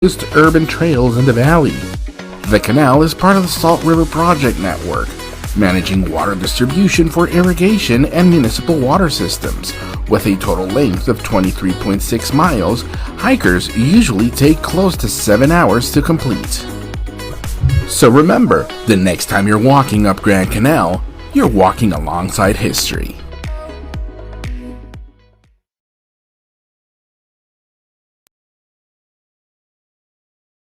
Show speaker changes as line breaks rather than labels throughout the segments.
urban trails in the valley. The canal is part of the Salt River Project Network, managing water distribution for irrigation and municipal water systems. With a total length of 23.6 miles, hikers usually take close to 7 hours to complete. So remember, the next time you're walking up Grand Canal, you're walking alongside history.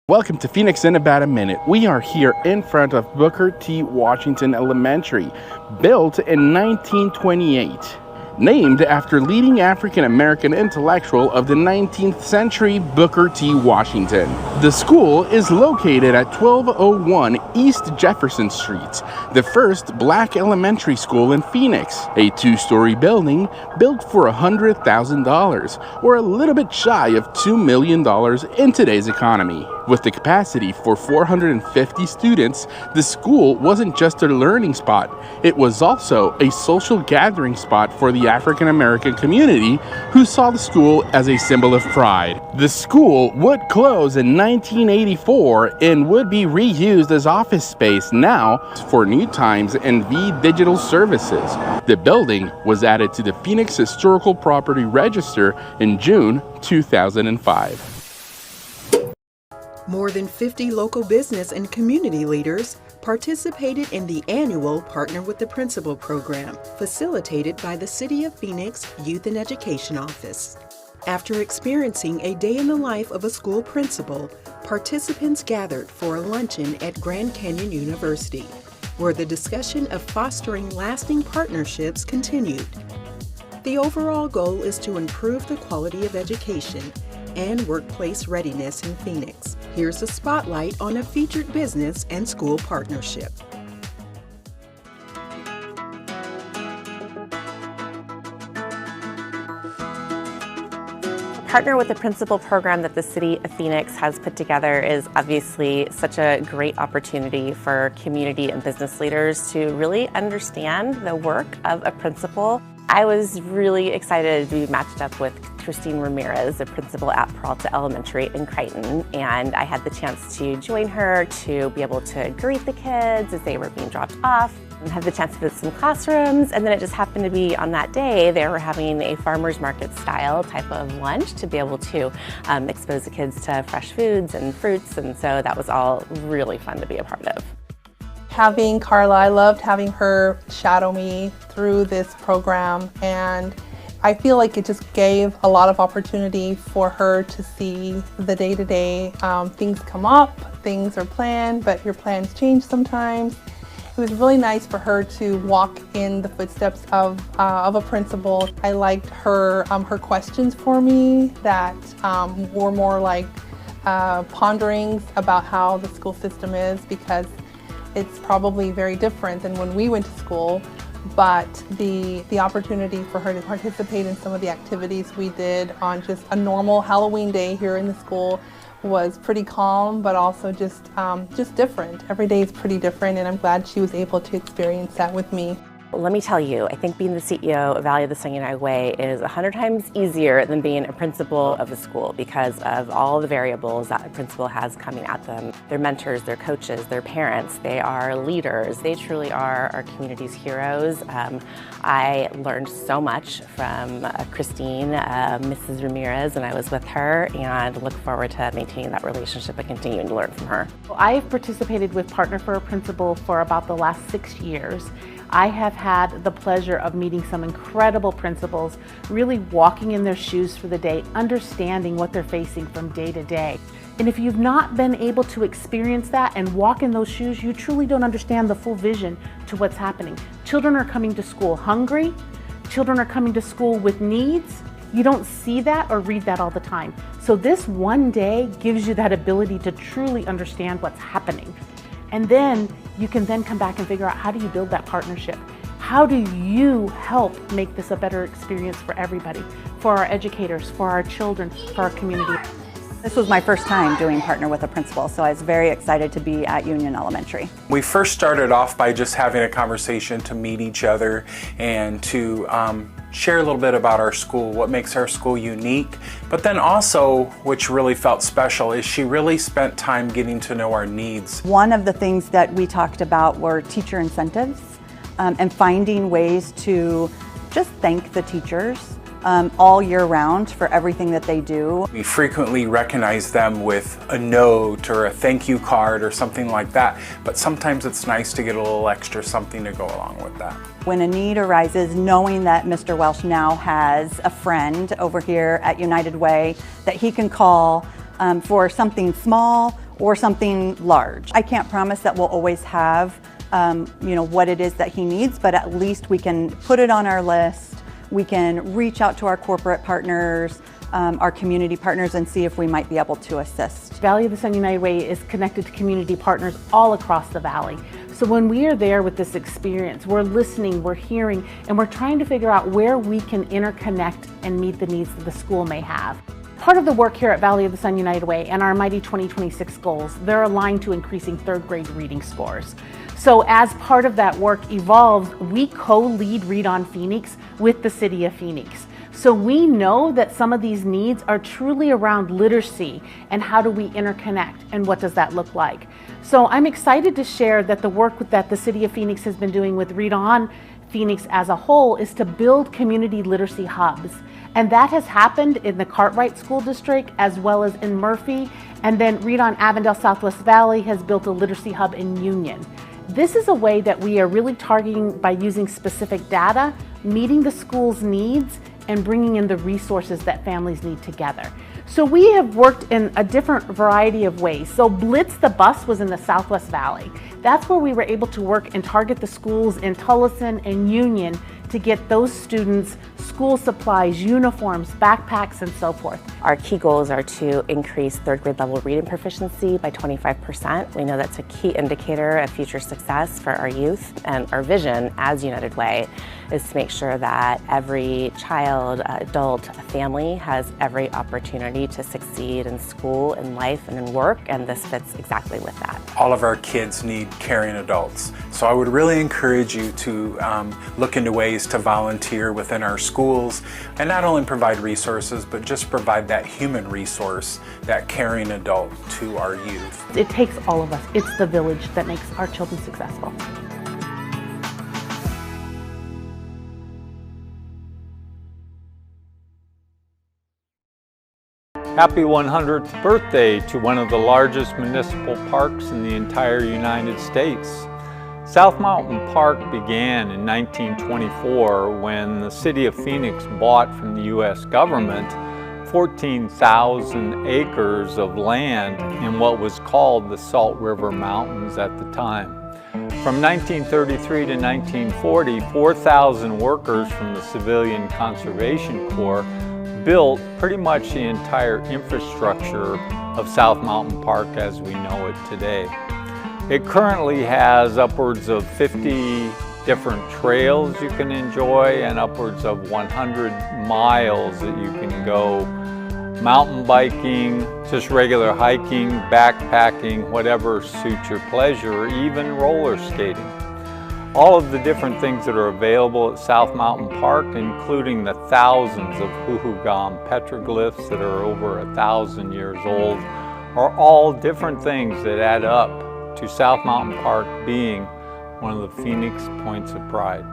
Welcome to Phoenix in about a minute. We are here in front of Booker T. Washington Elementary, built in 1928. Named after leading African-American intellectual of the 19th century, Booker T. Washington. The school is located at 1201 East Jefferson Street, the first black elementary school in Phoenix, a two-story building built for $100,000, or a little bit shy of $2 million in today's economy. With the capacity for 450 students, the school wasn't just a learning spot, it was also a social gathering spot for the African American community who saw the school as a symbol of pride. The school would close in 1984 and would be reused as office space now for New Times and V Digital Services. The building was added to the Phoenix Historical Property Register in June 2005.
More than 50 local business and community leaders participated in the annual Partner with the Principal program, facilitated by the City of Phoenix Youth and Education Office. After experiencing a day in the life of a school principal, participants gathered for a luncheon at Grand Canyon University, where the discussion of fostering lasting partnerships continued. The overall goal is to improve the quality of education and workplace readiness in Phoenix. Here's a spotlight on a featured business and school partnership.
Partner with the Principal program that the City of Phoenix has put together is obviously such a great opportunity for community and business leaders to really understand the work of a principal. I was really excited to be matched up with Christine Ramirez, the principal at Peralta Elementary in Crichton, and I had the chance to join her to be able to greet the kids as they were being dropped off, and had the chance to visit some classrooms, and then it just happened to be on that day they were having a farmer's market style type of lunch to be able to expose the kids to fresh foods and fruits, and so that was all really fun to be a part of.
Having Carla, I loved having her shadow me through this program, and I feel like it just gave a lot of opportunity for her to see the day-to-day. Things come up, things are planned, but your plans change sometimes. It was really nice for her to walk in the footsteps of a principal. I liked her questions for me that were more like ponderings about how the school system is, because it's probably very different than when we went to school, but the opportunity for her to participate in some of the activities we did on just a normal Halloween day here in the school was pretty calm, but also just different. Every day is pretty different, and I'm glad she was able to experience that with me.
Let me tell you, I think being the CEO of Valley of the Sun United Way is 100 times easier than being a principal of a school because of all the variables that a principal has coming at them. Their mentors, their coaches, their parents, they are leaders. They truly are our community's heroes. I learned so much from Christine, Mrs. Ramirez, and I was with her, and look forward to maintaining that relationship and continuing to learn from her.
I've participated with Partner for a Principal for about the last 6 years. I have had the pleasure of meeting some incredible principals, really walking in their shoes for the day, understanding what they're facing from day to day. And if you've not been able to experience that and walk in those shoes, you truly don't understand the full vision to what's happening. Children are coming to school hungry. Children are coming to school with needs. You don't see that or read that all the time. So this one day gives you that ability to truly understand what's happening. And then you can then come back and figure out, how do you build that partnership? How do you help make this a better experience for everybody, for our educators, for our children, for our community?
This was my first time doing Partner with a Principal, so I was very excited to be at Union Elementary.
We first started off by just having a conversation to meet each other and to share a little bit about our school, what makes our school unique. But then also, which really felt special, is she really spent time getting to know our needs.
One of the things that we talked about were teacher incentives and finding ways to just thank the teachers all year round for everything that they do.
We frequently recognize them with a note or a thank you card or something like that, but sometimes it's nice to get a little extra something to go along with that.
When a need arises, knowing that Mr. Welsh now has a friend over here at United Way that he can call for something small or something large. I can't promise that we'll always have what it is that he needs, but at least we can put it on our list. We can reach out to our corporate partners, our community partners, and see if we might be able to assist.
Valley of the Sun United Way is connected to community partners all across the valley. So when we are there with this experience, we're listening, we're hearing, and we're trying to figure out where we can interconnect and meet the needs that the school may have. Part of the work here at Valley of the Sun United Way and our Mighty 2026 goals, they're aligned to increasing third grade reading scores. So as part of that work evolves, we co-lead Read on Phoenix with the City of Phoenix. So we know that some of these needs are truly around literacy and how do we interconnect and what does that look like. So I'm excited to share that the work that the City of Phoenix has been doing with Read on Phoenix as a whole is to build community literacy hubs. And that has happened in the Cartwright School District as well as in Murphy. And then Read on Avondale Southwest Valley has built a literacy hub in Union. This is a way that we are really targeting by using specific data, meeting the school's needs, and bringing in the resources that families need together. So we have worked in a different variety of ways. So Blitz the Bus was in the Southwest Valley. That's where we were able to work and target the schools in Tullison and Union to get those students school supplies, uniforms, backpacks, and so forth.
Our key goals are to increase third grade level reading proficiency by 25%. We know that's a key indicator of future success for our youth, and our vision as United Way is to make sure that every child, adult, family has every opportunity to succeed in school, in life, and in work, and this fits exactly with that.
All of our kids need caring adults. So I would really encourage you to look into ways to volunteer within our schools and not only provide resources, but just provide that human resource, that caring adult to our youth.
It takes all of us. It's the village that makes our children successful.
Happy 100th birthday to one of the largest municipal parks in the entire United States. South Mountain Park began in 1924 when the City of Phoenix bought from the U.S. government 14,000 acres of land in what was called the Salt River Mountains at the time. From 1933 to 1940, 4,000 workers from the Civilian Conservation Corps built pretty much the entire infrastructure of South Mountain Park as we know it today. It currently has upwards of 50 different trails you can enjoy and upwards of 100 miles that you can go mountain biking, just regular hiking, backpacking, whatever suits your pleasure, even roller skating. All of the different things that are available at South Mountain Park, including the thousands of Huhugan petroglyphs that are over 1,000 years old, are all different things that add up to South Mountain Park being one of the Phoenix points of pride.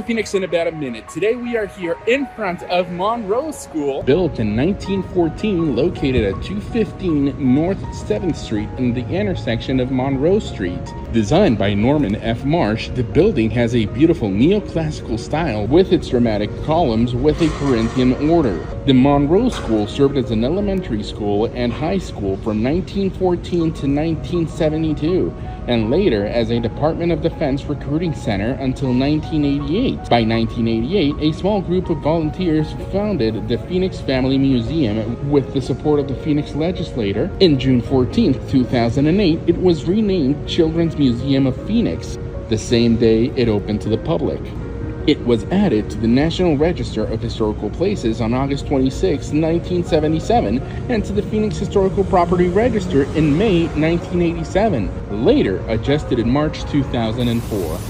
to Phoenix in about a minute. Today we are here in front of Monroe School. Built in 1914, located at 215 North 7th Street in the intersection of Monroe Street. Designed by Norman F. Marsh, the building has a beautiful neoclassical style with its dramatic columns with a Corinthian order. The Monroe School served as an elementary school and high school from 1914 to 1972, and later as a Department of Defense recruiting center until 1988. By 1988, a small group of volunteers founded the Phoenix Family Museum with the support of the Phoenix legislature. In June 14, 2008, it was renamed Children's Museum of Phoenix. The same day, it opened to the public. It was added to the National Register of Historical Places on August 26, 1977, and to the Phoenix Historical Property Register in May 1987, later adjusted in March 2004.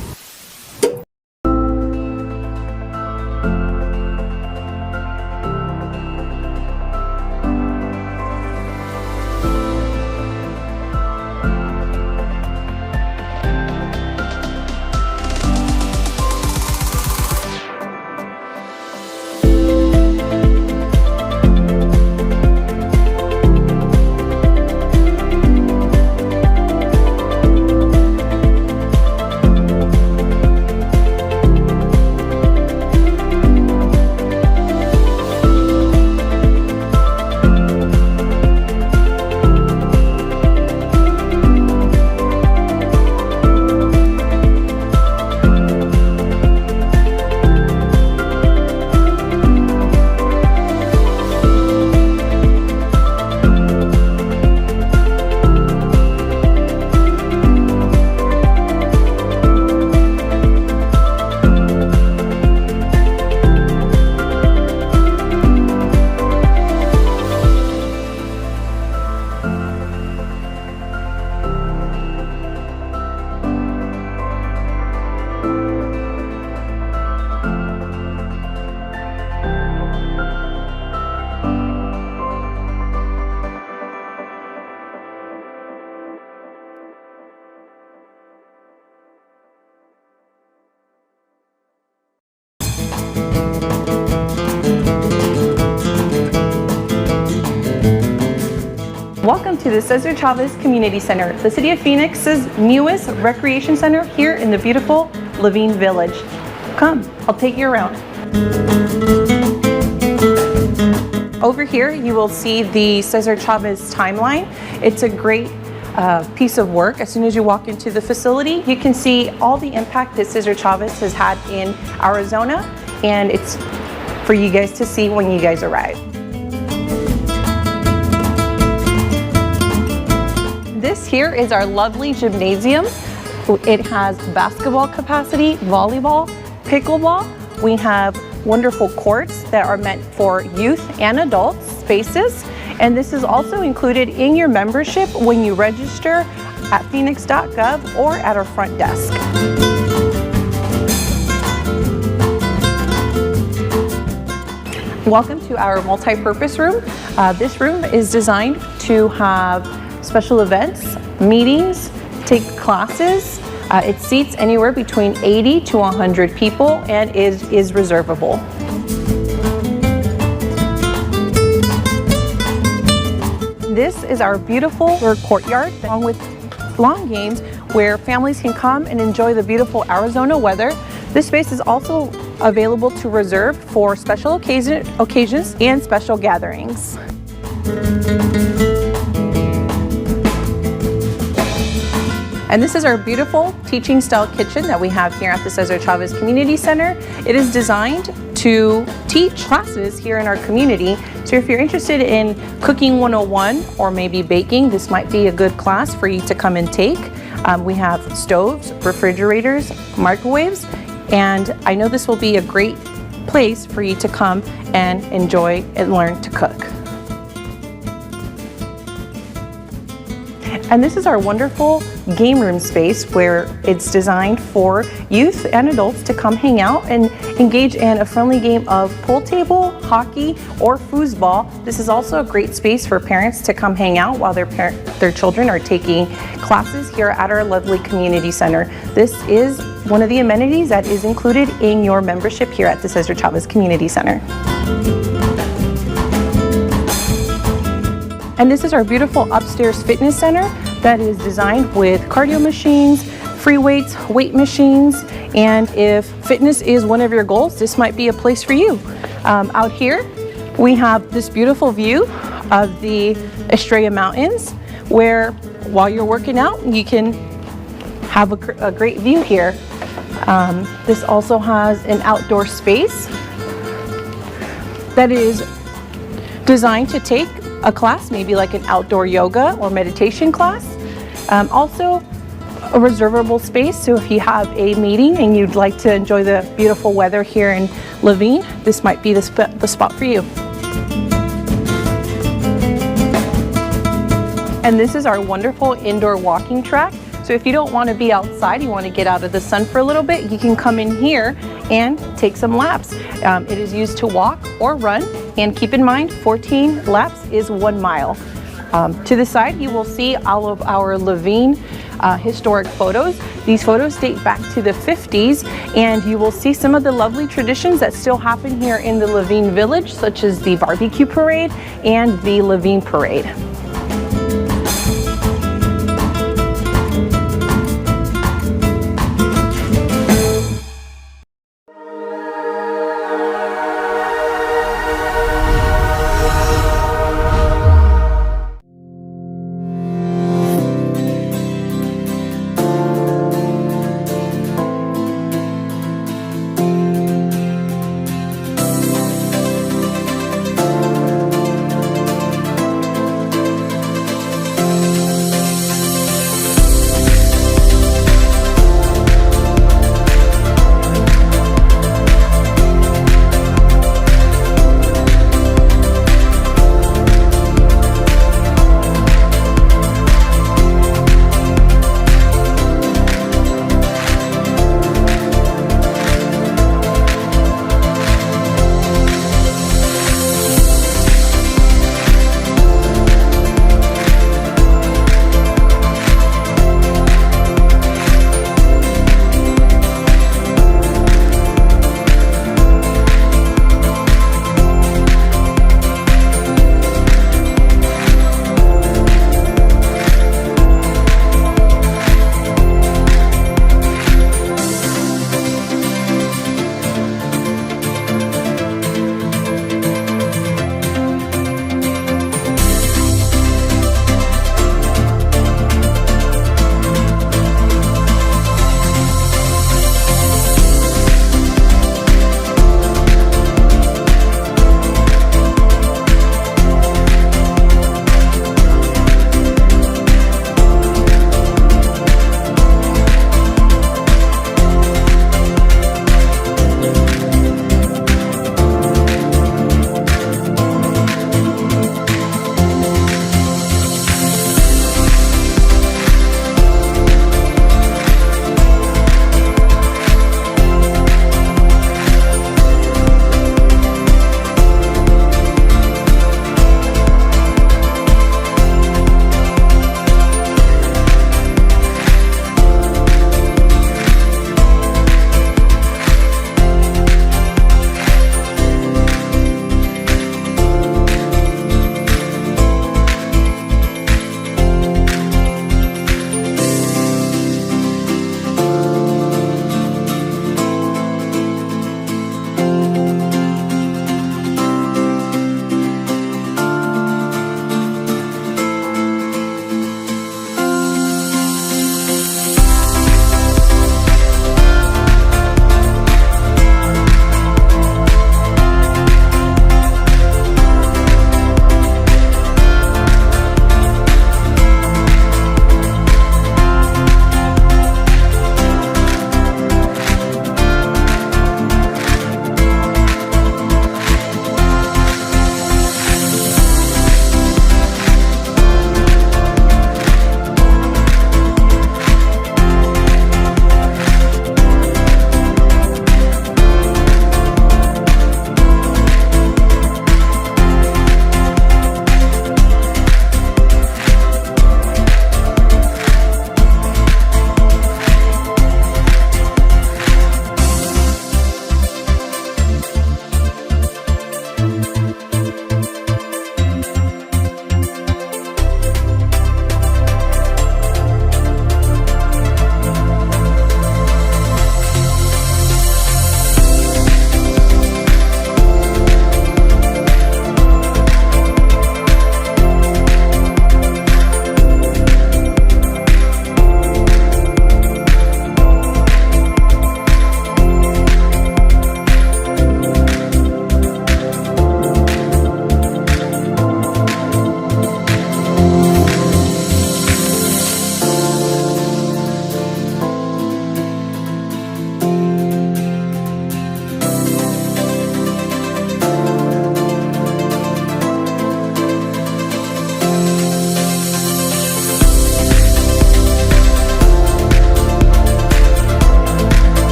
Welcome to the Cesar Chavez Community Center, the City of Phoenix's newest recreation center here in the beautiful Levine Village. Come, I'll take you around. Over here you will see the Cesar Chavez timeline. It's a great piece of work. As soon as you walk into the facility, you can see all the impact that Cesar Chavez has had in Arizona, and it's for you guys to see when you guys arrive. This here is our lovely gymnasium. It has basketball capacity, volleyball, pickleball. We have wonderful courts that are meant for youth and adult spaces. And this is also included in your membership when you register at phoenix.gov or at our front desk. Welcome to our multi-purpose room. This room is designed to have special events, meetings, take classes. It seats anywhere between 80 to 100 people and is reservable. This is our beautiful courtyard, along with lawn games where families can come and enjoy the beautiful Arizona weather. This space is also available to reserve for special occasions and special gatherings. And this is our beautiful teaching style kitchen that we have here at the Cesar Chavez Community Center. It is designed to teach classes here in our community. So if you're interested in cooking 101 or maybe baking, this might be a good class for you to come and take. We have stoves, refrigerators, microwaves, and I know this will be a great place for you to come and enjoy and learn to cook. And this is our wonderful game room space where it's designed for youth and adults to come hang out and engage in a friendly game of pool table, hockey, or foosball. This is also a great space for parents to come hang out while their children are taking classes here at our lovely community center. This is one of the amenities that is included in your membership here at the Cesar Chavez Community Center. And this is our beautiful upstairs fitness center that is designed with cardio machines, free weights, weight machines, and if fitness is one of your goals, this might be a place for you. Out here, we have this beautiful view of the Estrella Mountains, where while you're working out, you can have a great view here. This also has an outdoor space that is designed to take a class, maybe like an outdoor yoga or meditation class. Also a reservable space, so if you have a meeting and you'd like to enjoy the beautiful weather here in Laveen, this might be the spot for you. And this is our wonderful indoor walking track. So if you don't want to be outside, you want to get out of the sun for a little bit, you can come in here and take some laps. It is used to walk or run, and keep in mind 14 laps is 1 mile. To the side, you will see all of our Laveen historic photos. These photos date back to the 50s, and you will see some of the lovely traditions that still happen here in the Laveen Village, such as the barbecue parade and the Laveen parade.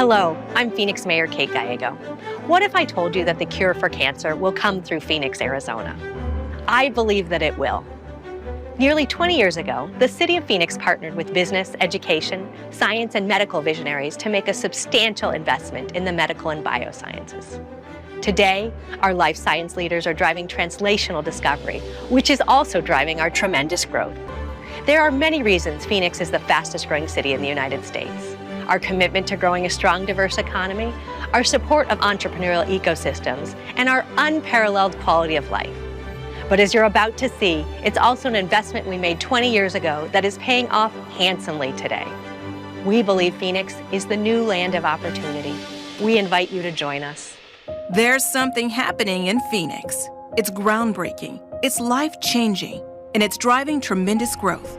Hello, I'm Phoenix Mayor Kate Gallego. What if I told you that the cure for cancer will come through Phoenix, Arizona? I believe that it will. Nearly 20 years ago, the City of Phoenix partnered with business, education, science, and medical visionaries to make a substantial investment in the medical and biosciences. Today, our life science leaders are driving translational discovery, which is also driving our tremendous growth. There are many reasons Phoenix is the fastest growing city in the United States. Our commitment to growing a strong, diverse economy, our support of entrepreneurial ecosystems, and our unparalleled quality of life. But as you're about to see, it's also an investment we made 20 years ago that is paying off handsomely today. We believe Phoenix is the new land of opportunity. We invite you to join us.
There's something happening in Phoenix. It's groundbreaking, it's life-changing, and it's driving tremendous growth.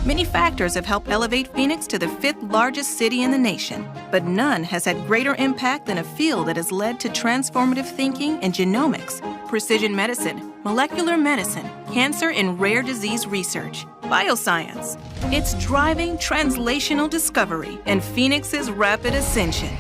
Many factors have helped elevate Phoenix to the 5th largest city in the nation, but none has had greater impact than a field that has led to transformative thinking in genomics, precision medicine, molecular medicine, cancer and rare disease research, bioscience. It's driving translational discovery and Phoenix's rapid ascension.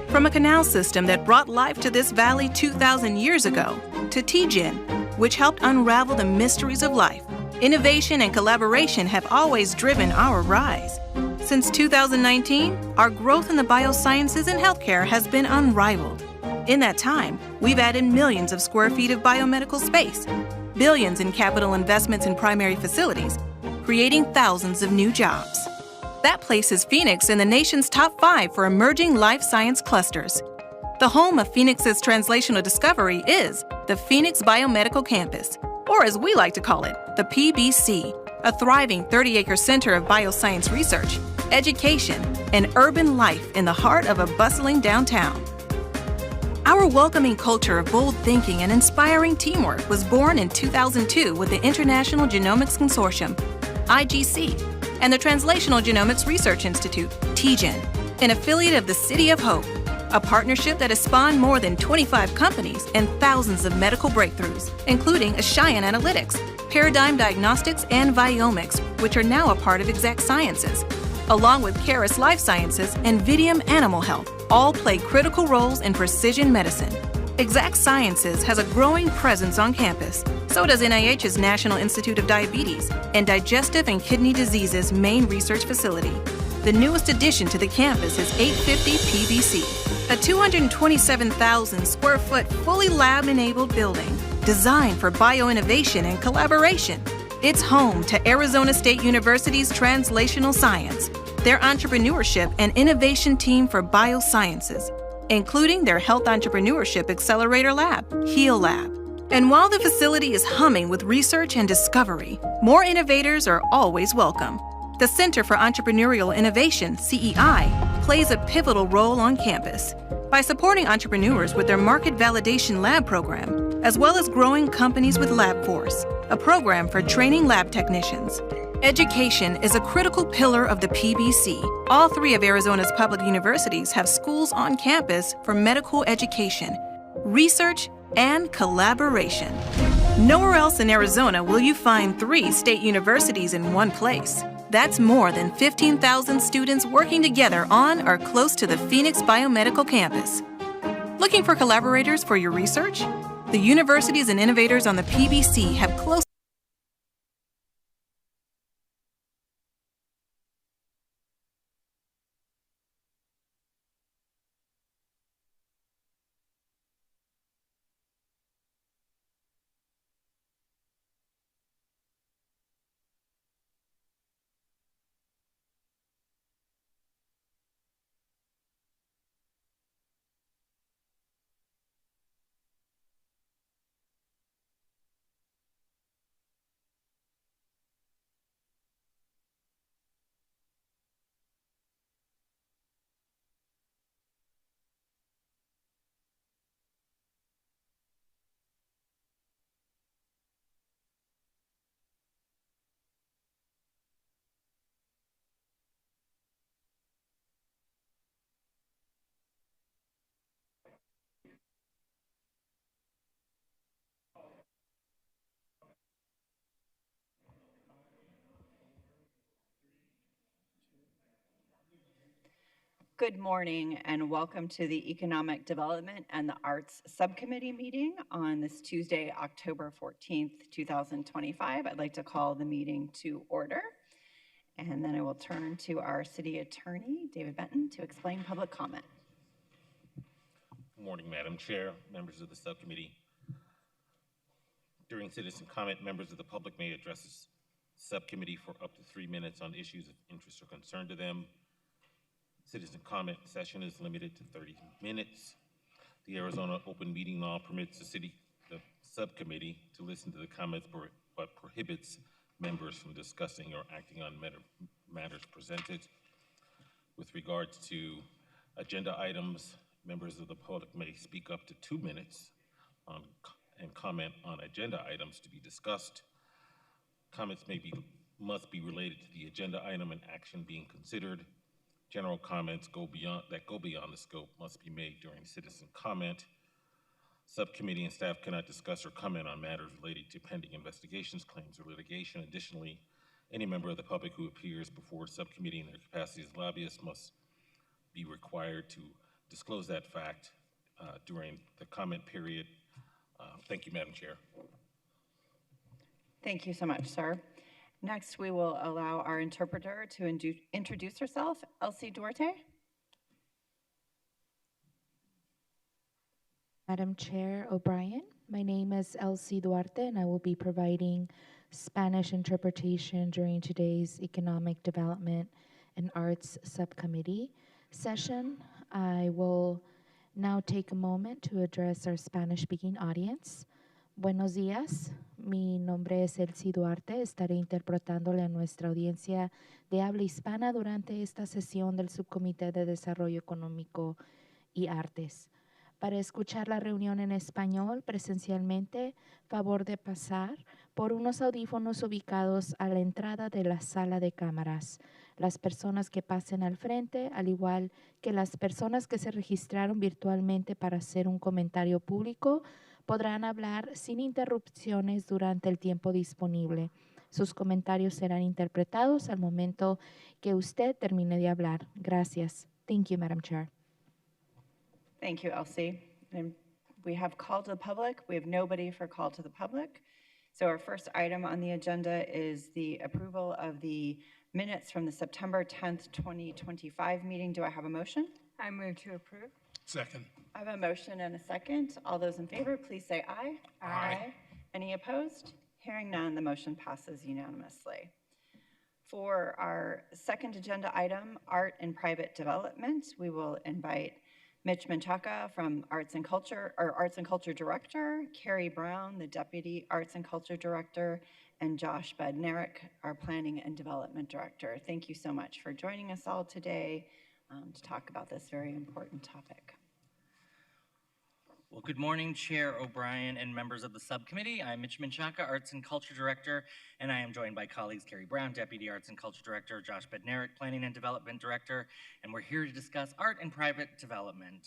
From a canal system that brought life to this valley 2,000 years ago, to TGen, which helped unravel the mysteries of life, innovation and collaboration have always driven our rise. Since 2019, our growth in the biosciences and healthcare has been unrivaled. In that time, we've added millions of square feet of biomedical space, billions in capital investments in primary facilities, creating thousands of new jobs. That places Phoenix in the nation's top 5 for emerging life science clusters. The home of Phoenix's translational discovery is the Phoenix Biomedical Campus, or as we like to call it, the PBC, a thriving 30-acre center of bioscience research, education, and urban life in the heart of a bustling downtown. Our welcoming culture of bold thinking and inspiring teamwork was born in 2002 with the International Genomics Consortium, IGC, and the Translational Genomics Research Institute, TGen, an affiliate of the City of Hope, a partnership that has spawned more than 25 companies and thousands of medical breakthroughs, including Ashion Analytics, Paradigm Diagnostics, and Viomics, which are now a part of Exact Sciences, along with Caris Life Sciences and Vidium Animal Health, all play critical roles in precision medicine. Exact Sciences has a growing presence on campus. So does NIH's National Institute of Diabetes and Digestive and Kidney Diseases main research facility. The newest addition to the campus is 850 PBC, a 227,000 square foot fully lab-enabled building designed for bioinnovation and collaboration. It's home to Arizona State University's Translational Science, their entrepreneurship and innovation team for biosciences, including their Health Entrepreneurship Accelerator Lab, HEAL Lab. And while the facility is humming with research and discovery, more innovators are always welcome. The Center for Entrepreneurial Innovation, CEI, plays a pivotal role on campus by supporting entrepreneurs with their Market Validation Lab program, as well as growing companies with LabForce, a program for training lab technicians. Education is a critical pillar of the PBC. All 3 of Arizona's public universities have schools on campus for medical education, research, and collaboration. Nowhere else in Arizona will you find 3 state universities in one place. That's more than 15,000 students working together on or close to the Phoenix Biomedical Campus. Looking for collaborators for your research? The universities and innovators on the PBC have close
Good morning and welcome to the Economic Development and the Arts Subcommittee meeting on this Tuesday, October 14th, 2025. I'd like to call the meeting to order. And then I will turn to our City Attorney, David Benton, to explain public comment.
Good morning, Madam Chair, members of the subcommittee. During citizen comment, members of the public may address the subcommittee for up to 3 minutes on issues of interest or concern to them. Citizen comment session is limited to 30 minutes. The Arizona Open Meeting Law permits the subcommittee to listen to the comments, but prohibits members from discussing or acting on matters presented. With regards to agenda items, members of the public may speak up to 2 minutes and comment on agenda items to be discussed. Comments must be related to the agenda item and action being considered. General comments that go beyond the scope must be made during citizen comment. Subcommittee and staff cannot discuss or comment on matters related to pending investigations, claims, or litigation. Additionally, any member of the public who appears before a subcommittee in their capacity as lobbyists must be required to disclose that fact during the comment period. Thank you, Madam Chair.
Thank you so much, sir. Next, we will allow our interpreter to introduce herself, Elsie Duarte.
Madam Chair O'Brien, my name is Elsie Duarte, and I will be providing Spanish interpretation during today's Economic Development and Arts Subcommittee session. I will now take a moment to address our Spanish-speaking audience. Buenos días, mi nombre es Elsie Duarte. Estaré interpretándole a nuestra audiencia de habla hispana durante esta sesión del Subcomité de Desarrollo Económico y Artes. Para escuchar la reunión en español presencialmente, favor de pasar por unos audífonos ubicados a la entrada de la sala de cámaras. Las personas que pasen al frente, al igual que las personas que se registraron virtualmente para hacer un comentario público, podrán hablar sin interrupciones durante el tiempo disponible. Sus comentarios serán interpretados al momento que usted termine de hablar. Gracias. Thank you, Madam Chair.
Thank you, Elsie. And we have call to the public. We have nobody for call to the public. So our first item on the agenda is the approval of the minutes from the September 10th, 2025 meeting. Do I have a motion?
I move to approve.
Second.
I have a motion and a second. All those in favor, please say aye.
Aye.
Any opposed? Hearing none, the motion passes unanimously. For our second agenda item, Art and Private Development, we will invite Mitch Menchaca from Arts and Culture Director, Carrie Brown, the Deputy Arts and Culture Director, and Josh Bednarik, our Planning and Development Director. Thank you so much for joining us all today to talk about this very important topic.
Well, good morning, Chair O'Brien and members of the subcommittee. I'm Mitch Menchaca, Arts and Culture Director, and I am joined by colleagues Carrie Brown, Deputy Arts and Culture Director, Josh Bednarik, Planning and Development Director, and we're here to discuss art and private development.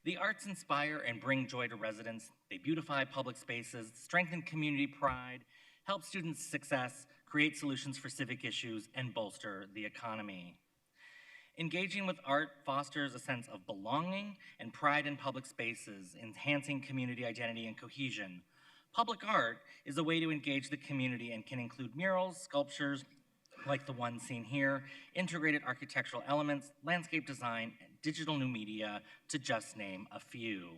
The arts inspire and bring joy to residents. They beautify public spaces, strengthen community pride, help students' success, create solutions for civic issues, and bolster the economy. Engaging with art fosters a sense of belonging and pride in public spaces, enhancing community identity and cohesion. Public art is a way to engage the community and can include murals, sculptures, like the one seen here, integrated architectural elements, landscape design, and digital new media, to just name a few.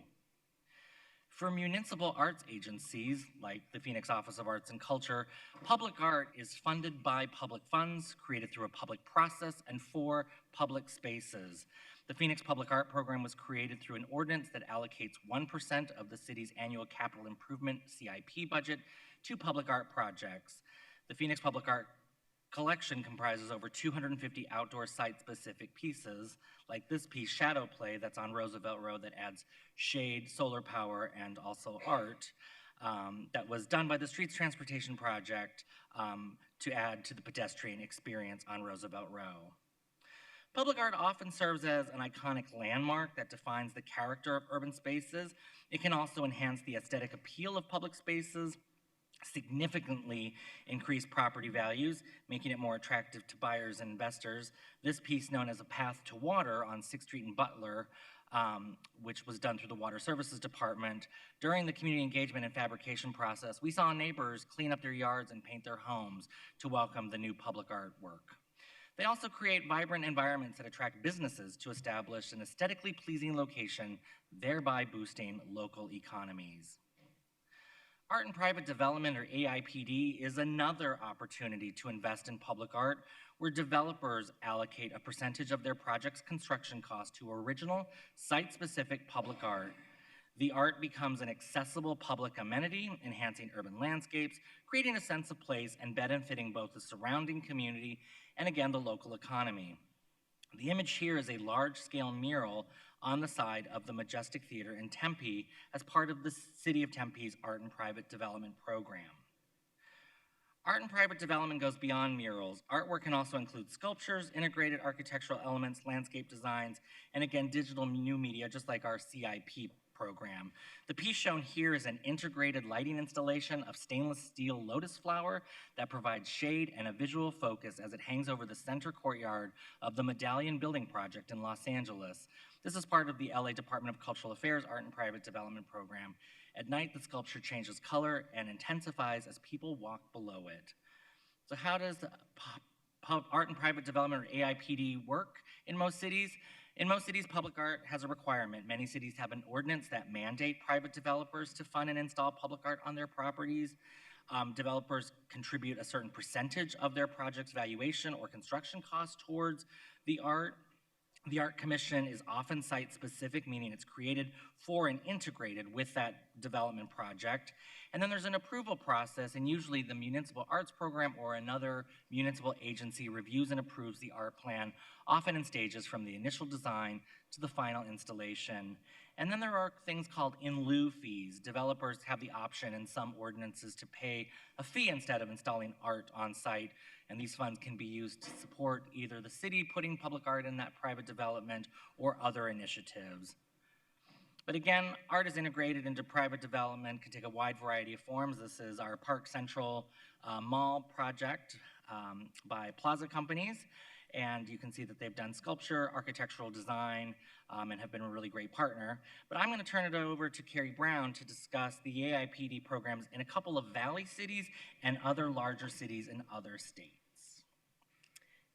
For municipal arts agencies, like the Phoenix Office of Arts and Culture, public art is funded by public funds, created through a public process, and for public spaces. The Phoenix Public Art Program was created through an ordinance that allocates 1% of the city's annual capital improvement CIP budget to public art projects. The Phoenix Public Art collection comprises over 250 outdoor site-specific pieces, like this piece, Shadow Play, that's on Roosevelt Road, that adds shade, solar power, and also art, that was done by the Streets Transportation Project to add to the pedestrian experience on Roosevelt Row. Public art often serves as an iconic landmark that defines the character of urban spaces. It can also enhance the aesthetic appeal of public spaces significantly increase property values, making it more attractive to buyers and investors. This piece, known as A Path to Water on 6th Street in Butler, which was done through the Water Services Department. During the community engagement and fabrication process, we saw neighbors clean up their yards and paint their homes to welcome the new public artwork. They also create vibrant environments that attract businesses to establish an aesthetically pleasing location, thereby boosting local economies. Art and Private Development, or AIPD, is another opportunity to invest in public art, where developers allocate a percentage of their project's construction cost to original, site-specific public art. The art becomes an accessible public amenity, enhancing urban landscapes, creating a sense of place, and benefiting both the surrounding community and, again, the local economy. The image here is a large-scale mural on the side of the Majestic Theater in Tempe as part of the City of Tempe's Art and Private Development program. Art and private development goes beyond murals. Artwork can also include sculptures, integrated architectural elements, landscape designs, and again, digital new media, just like our CIP program. The piece shown here is an integrated lighting installation of stainless steel lotus flower that provides shade and a visual focus as it hangs over the center courtyard of the Medallion Building Project in Los Angeles. This is part of the LA Department of Cultural Affairs Art and Private Development program. At night, the sculpture changes color and intensifies as people walk below it. So how does Art and Private Development, or AIPD, work in most cities? In most cities, public art has a requirement. Many cities have an ordinance that mandate private developers to fund and install public art on their properties. Developers contribute a certain percentage of their project's valuation or construction costs towards the art. The Art Commission is often site-specific, meaning it's created for and integrated with that development project. And then there's an approval process, and usually the Municipal Arts Program or another municipal agency reviews and approves the art plan, often in stages from the initial design to the final installation. And then there are things called in lieu fees. Developers have the option in some ordinances to pay a fee instead of installing art on site, and these funds can be used to support either the city putting public art in that private development or other initiatives. But again, art is integrated into private development, can take a wide variety of forms. This is our Park Central Mall project by Plaza Companies. And you can see that they've done sculpture, architectural design, and have been a really great partner. But I'm going to turn it over to Carrie Brown to discuss the AIPD programs in a couple of valley cities and other larger cities in other states.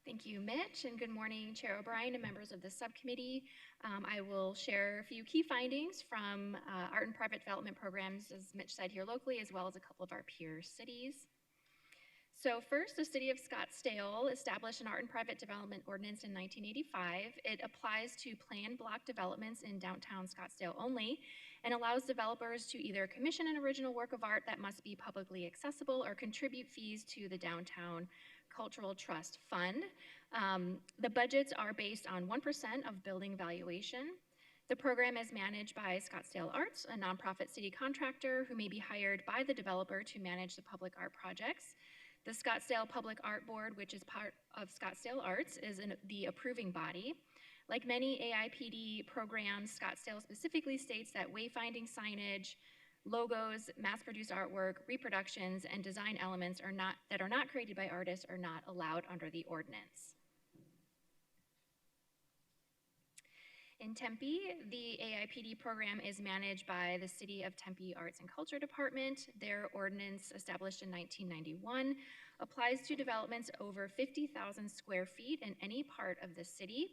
Thank you, Mitch, and good morning, Chair O'Brien and members of the subcommittee. I will share a few key findings from art and private development programs, as Mitch said, here locally, as well as a couple of our peer cities. So first, the City of Scottsdale established an art and private development ordinance in 1985. It applies to planned block developments in downtown Scottsdale only and allows developers to either commission an original work of art that must be publicly accessible or contribute fees to the Downtown Cultural Trust Fund. The budgets are based on 1% of building valuation. The program is managed by Scottsdale Arts, a nonprofit city contractor who may be hired by the developer to manage the public art projects. The Scottsdale Public Art Board, which is part of Scottsdale Arts, is the approving body. Like many AIPD programs, Scottsdale specifically states that wayfinding signage, logos, mass-produced artwork, reproductions, and design elements that are not created by artists are not allowed under the ordinance. In Tempe, the AIPD program is managed by the City of Tempe Arts and Culture Department. Their ordinance, established in 1991, applies to developments over 50,000 square feet in any part of the city.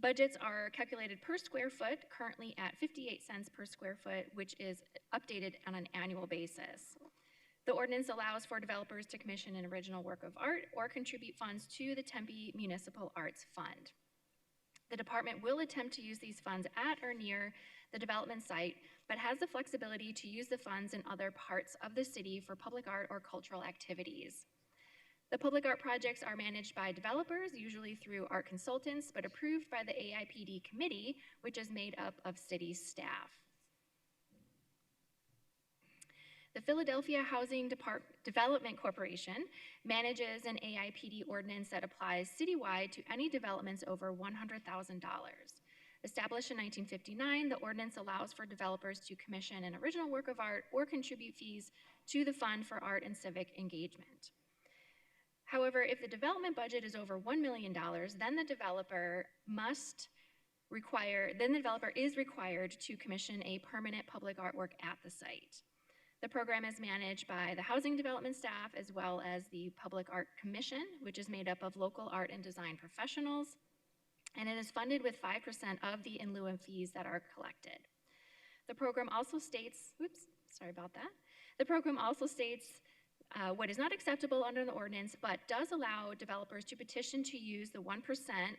Budgets are calculated per square foot, currently at 58 cents per square foot, which is updated on an annual basis. The ordinance allows for developers to commission an original work of art or contribute funds to the Tempe Municipal Arts Fund. The department will attempt to use these funds at or near the development site, but has the flexibility to use the funds in other parts of the city for public art or cultural activities. The public art projects are managed by developers, usually through art consultants, but approved by the AIPD committee, which is made up of city staff. The Philadelphia Housing Development Corporation manages an AIPD ordinance that applies citywide to any developments over $100,000. Established in 1959, the ordinance allows for developers to commission an original work of art or contribute fees to the Fund for Art and Civic Engagement. However, if the development budget is over $1 million, then the developer is required to commission a permanent public artwork at the site. The program is managed by the Housing Development staff as well as the Public Art Commission, which is made up of local art and design professionals, and it is funded with 5% of the in lieu of fees that are collected. The program also states, The program also states what is not acceptable under the ordinance, but does allow developers to petition to use the 1%,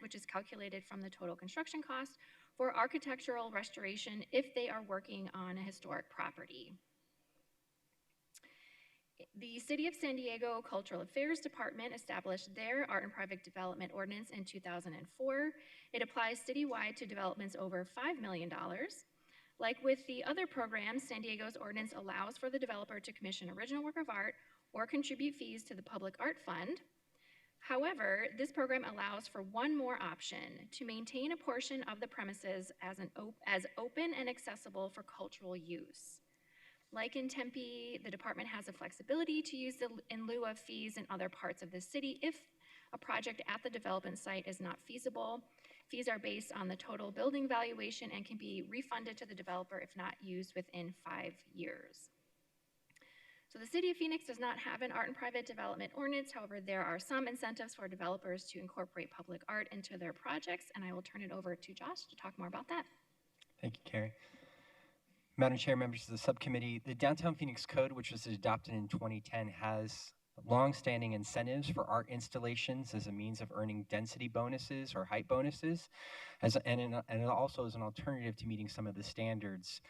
which is calculated from the total construction cost, for architectural restoration if they are working on a historic property. The City of San Diego Cultural Affairs Department established their Art and Private Development Ordinance in 2004. It applies citywide to developments over $5 million. Like with the other programs, San Diego's ordinance allows for the developer to commission original work of art or contribute fees to the Public Art Fund. However, this program allows for one more option: to maintain a portion of the premises as open and accessible for cultural use. Like in Tempe, the department has the flexibility to use the in lieu of fees in other parts of the city if a project at the development site is not feasible. Fees are based on the total building valuation and can be refunded to the developer if not used within 5 years. So the City of Phoenix does not have an art and private development ordinance. However, there are some incentives for developers to incorporate public art into their projects, and I will turn it over to Josh to talk more about that.
Thank you, Carrie. Madam Chair, members of the subcommittee, the Downtown Phoenix Code, which was adopted in 2010, has long-standing incentives for art installations as a means of earning density bonuses or height bonuses, and it also is an alternative to meeting some of the standards.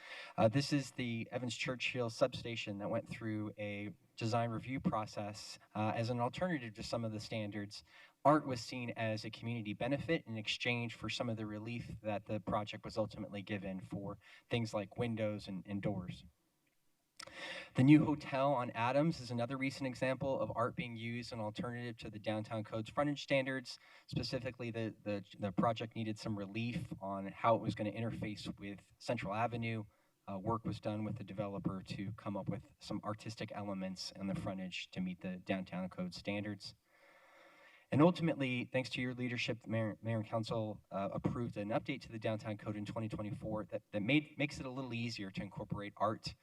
This is the Evans Churchill substation that went through a design review process as an alternative to some of the standards. Art was seen as a community benefit in exchange for some of the relief that the project was ultimately given for things like windows and doors. The new hotel on Adams is another recent example of art being used as an alternative to the downtown code's frontage standards. Specifically, the project needed some relief on how it was going to interface with Central Avenue. Work was done with the developer to come up with some artistic elements in the frontage to meet the downtown code standards. And ultimately, thanks to your leadership, Mayor and Council approved an update to the downtown code in 2024 that makes it a little easier to incorporate art.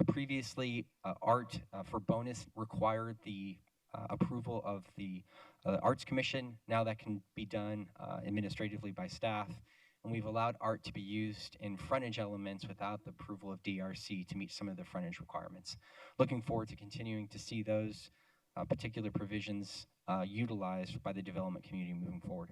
Previously, art for bonus required the approval of the Arts Commission. Now that can be done administratively by staff. And we've allowed art to be used in frontage elements without the approval of DRC to meet some of the frontage requirements. Looking forward to continuing to see those particular provisions utilized by the development community moving forward.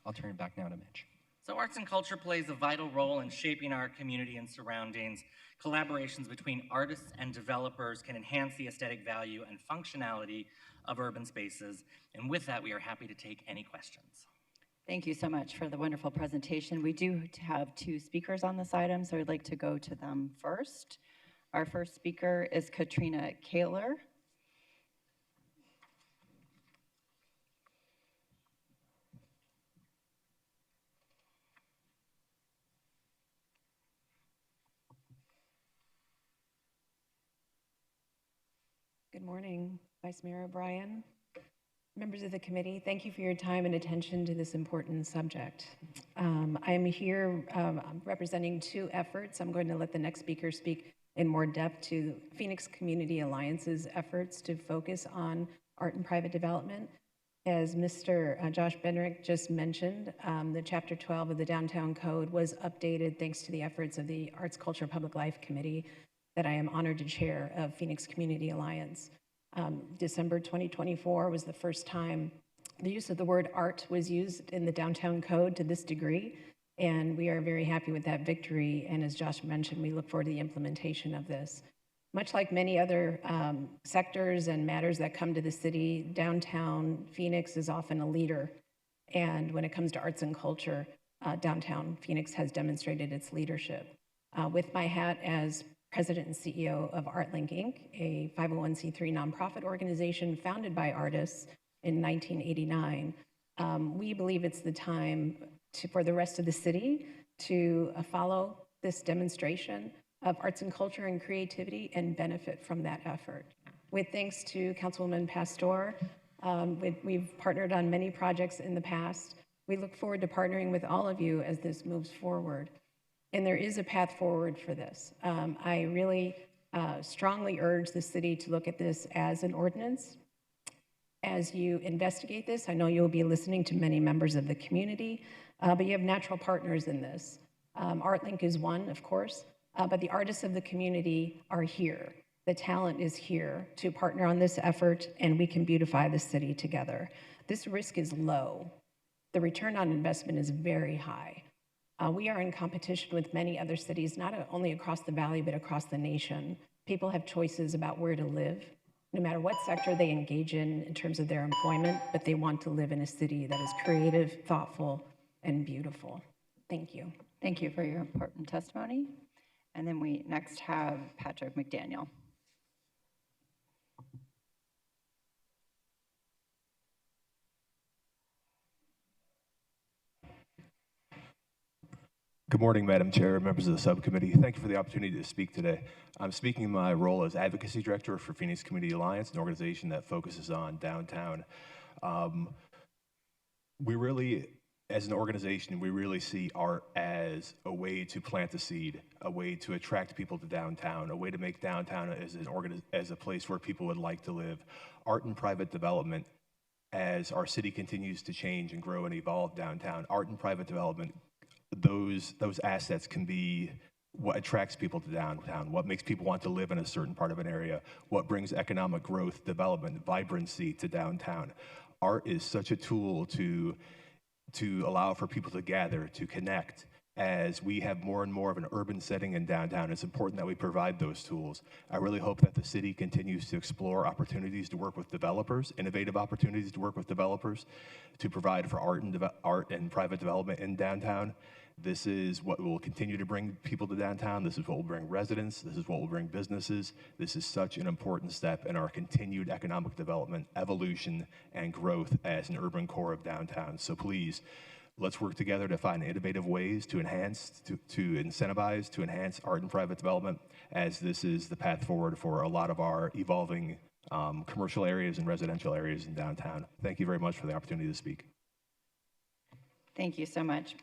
I'll turn it back now to Mitch.
So arts and culture plays a vital role in shaping our community and surroundings. Collaborations between artists and developers can enhance the aesthetic value and functionality of urban spaces. And with that, we are happy to take any questions.
Thank you so much for the wonderful presentation. We do have 2 speakers on this item, so I'd like to go to them first. Our first speaker is Katrina Kaler.
Good morning, Vice Mayor O'Brien, members of the committee. Thank you for your time and attention to this important subject. I am here representing 2 efforts. I'm going to let the next speaker speak in more depth to Phoenix Community Alliance's efforts to focus on art and private development. As Mr. Josh Bednarek just mentioned, the Chapter 12 of the Downtown Code was updated thanks to the efforts of the Arts, Culture, Public Life Committee that I am honored to chair of Phoenix Community Alliance. December 2024 was the first time the use of the word art was used in the Downtown Code to this degree, and we are very happy with that victory. And as Josh mentioned, we look forward to the implementation of this. Much like many other sectors and matters that come to the city, downtown Phoenix is often a leader. And when it comes to arts and culture, downtown Phoenix has demonstrated its leadership. With my hat as President and CEO of ArtLink Inc., a 501c3 nonprofit organization founded by artists in 1989, We believe it's the time for the rest of the city to follow this demonstration of arts and culture and creativity and benefit from that effort. With thanks to Councilwoman Pastor, we've partnered on many projects in the past. We look forward to partnering with all of you as this moves forward. And there is a path forward for this. I really strongly urge the city to look at this as an ordinance. As you investigate this, I know you'll be listening to many members of the community, but you have natural partners in this. ArtLink is one, of course, but the artists of the community are here. The talent is here to partner on this effort, and we can beautify the city together. This risk is low. The return on investment is very high. We are in competition with many other cities, not only across the valley, but across the nation. People have choices about where to live, no matter what sector they engage in terms of their employment, but they want to live in a city that is creative, thoughtful, and beautiful. Thank you.
Thank you for your important testimony. And then we next have Patrick McDaniel.
Good morning, Madam Chair, members of the subcommittee. Thank you for the opportunity to speak today. I'm speaking in my role as Advocacy Director for Phoenix Community Alliance, an organization that focuses on downtown. We really, as an organization, we really see art as a way to plant a seed, a way to attract people to downtown, a way to make downtown as a place where people would like to live. Art and private development, as our city continues to change and grow and evolve downtown, art and private development, those assets can be what attracts people to downtown, what makes people want to live in a certain part of an area, what brings economic growth, development, vibrancy to downtown. Art is such a tool to allow for people to gather, to connect. As we have more and more of an urban setting in downtown, it's important that we provide those tools. I really hope that the city continues to explore opportunities to work with developers, innovative opportunities to work with developers, to provide for art and private development in downtown. This is what will continue to bring people to downtown. This is what will bring residents. This is what will bring businesses. This is such an important step in our continued economic development, evolution, and growth as an urban core of downtown. So please, let's work together to find innovative ways to enhance, to incentivize, to enhance art and private development, as this is the path forward for a lot of our evolving commercial areas and residential areas in downtown. Thank you very much for the opportunity to speak.
Thank you so much,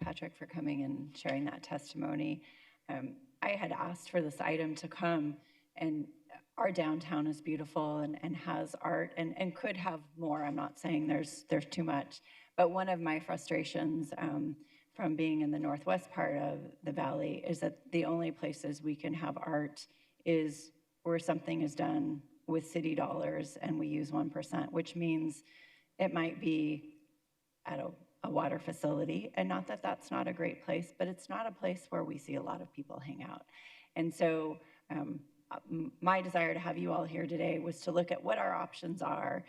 Patrick, for coming and sharing that testimony. I had asked for this item to come, and our downtown is beautiful and has art and could have more. I'm not saying there's too much, but one of my frustrations from being in the northwest part of the valley is that the only places we can have art is where something is done with city dollars and we use 1%, which means it might be at a water facility, and not that that's not a great place, but it's not a place where we see a lot of people hang out. And so my desire to have you all here today was to look at what our options are.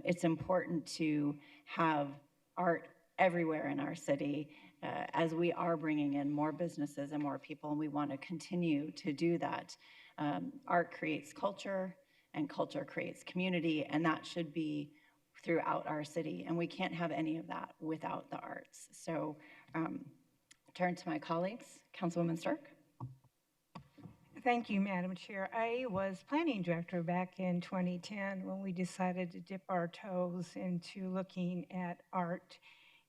It's important to have art everywhere in our city as we are bringing in more businesses and more people, and we want to continue to do that. Art creates culture, and culture creates community, and that should be throughout our city, and we can't have any of that without the arts. So turn to my colleagues. Councilwoman Stark.
Thank you, Madam Chair. I was planning director back in 2010 when we decided to dip our toes into looking at art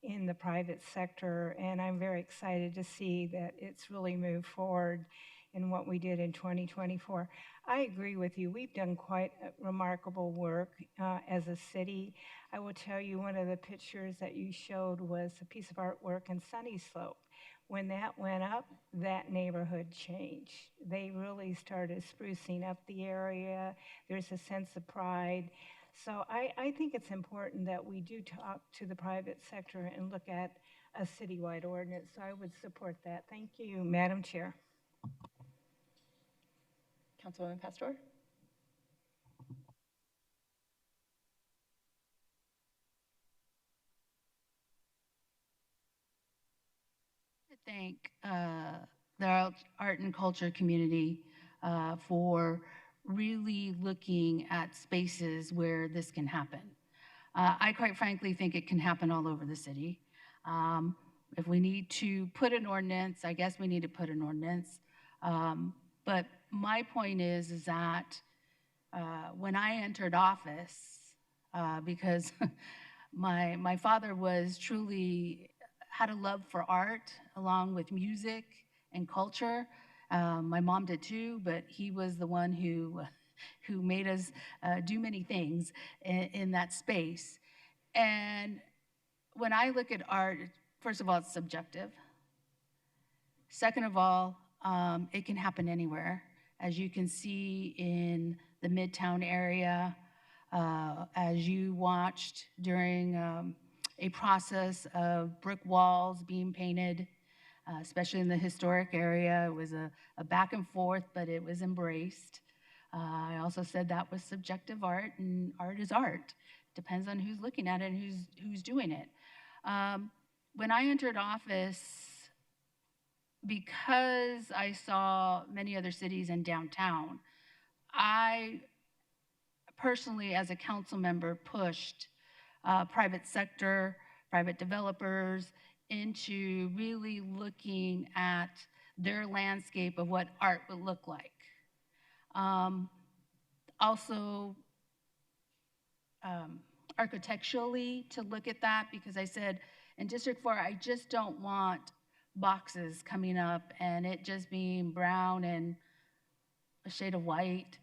in the private sector, and I'm very excited to see that it's really moved forward in what we did in 2024. I agree with you. We've done quite remarkable work as a city. I will tell you, one of the pictures that you showed was a piece of artwork in Sunny Slope. When that went up, that neighborhood changed. They really started sprucing up the area. There's a sense of pride. So I think it's important that we do talk to the private sector and look at a citywide ordinance. So I would support that. Thank you, Madam Chair.
Councilwoman Pastor.
Thank the art and culture community for really looking at spaces where this can happen. I quite frankly think it can happen all over the city. If we need to put an ordinance, I guess we need to put an ordinance. But my point is that when I entered office, because my father was truly had a love for art along with music and culture. My mom did too, but he was the one who made us do many things in that space. And when I look at art, first of all, it's subjective. Second of all, it can happen anywhere. As you can see in the Midtown area, as you watched during a process of brick walls being painted, especially in the historic area. It was a back and forth, but it was embraced. I also said that was subjective art, and art is art. Depends on who's looking at it and who's doing it. When I entered office, because I saw many other cities in downtown, I personally, as a council member, pushed private sector, private developers into really looking at their landscape of what art would look like. Also, architecturally to look at that, because I said in District 4, I just don't want boxes coming up and it just being brown and a shade of white,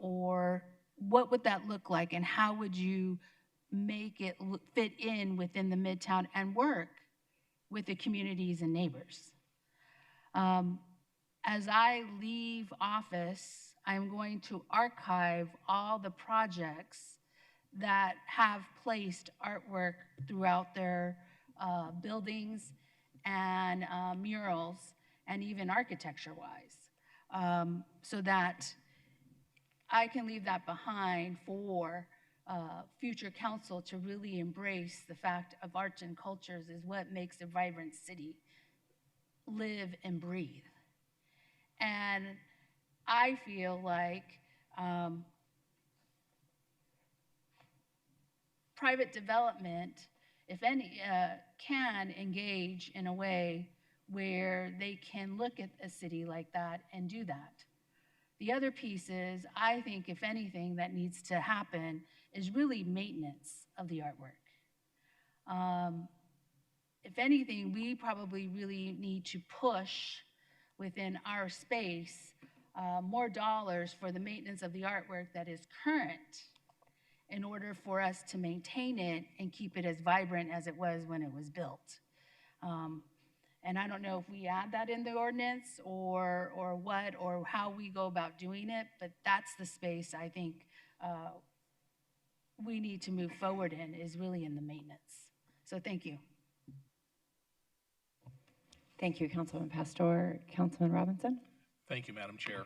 or what would that look like and how would you make it fit in within the Midtown and work with the communities and neighbors. As I leave office, I'm going to archive all the projects that have placed artwork throughout their buildings and murals and even architecture-wise, so that I can leave that behind for future council to really embrace the fact of arts and cultures is what makes a vibrant city live and breathe. And I feel like private development, if any, can engage in a way where they can look at a city like that and do that. The other piece is, I think, if anything that needs to happen is really maintenance of the artwork. If anything, we probably really need to push within our space more dollars for the maintenance of the artwork that is current in order for us to maintain it and keep it as vibrant as it was when it was built. And I don't know if we add that in the ordinance or what, or how we go about doing it, but that's the space I think we need to move forward in, is really in the maintenance. So thank you.
Thank you, Councilman Pastor. Councilman Robinson?
Thank you, Madam Chair.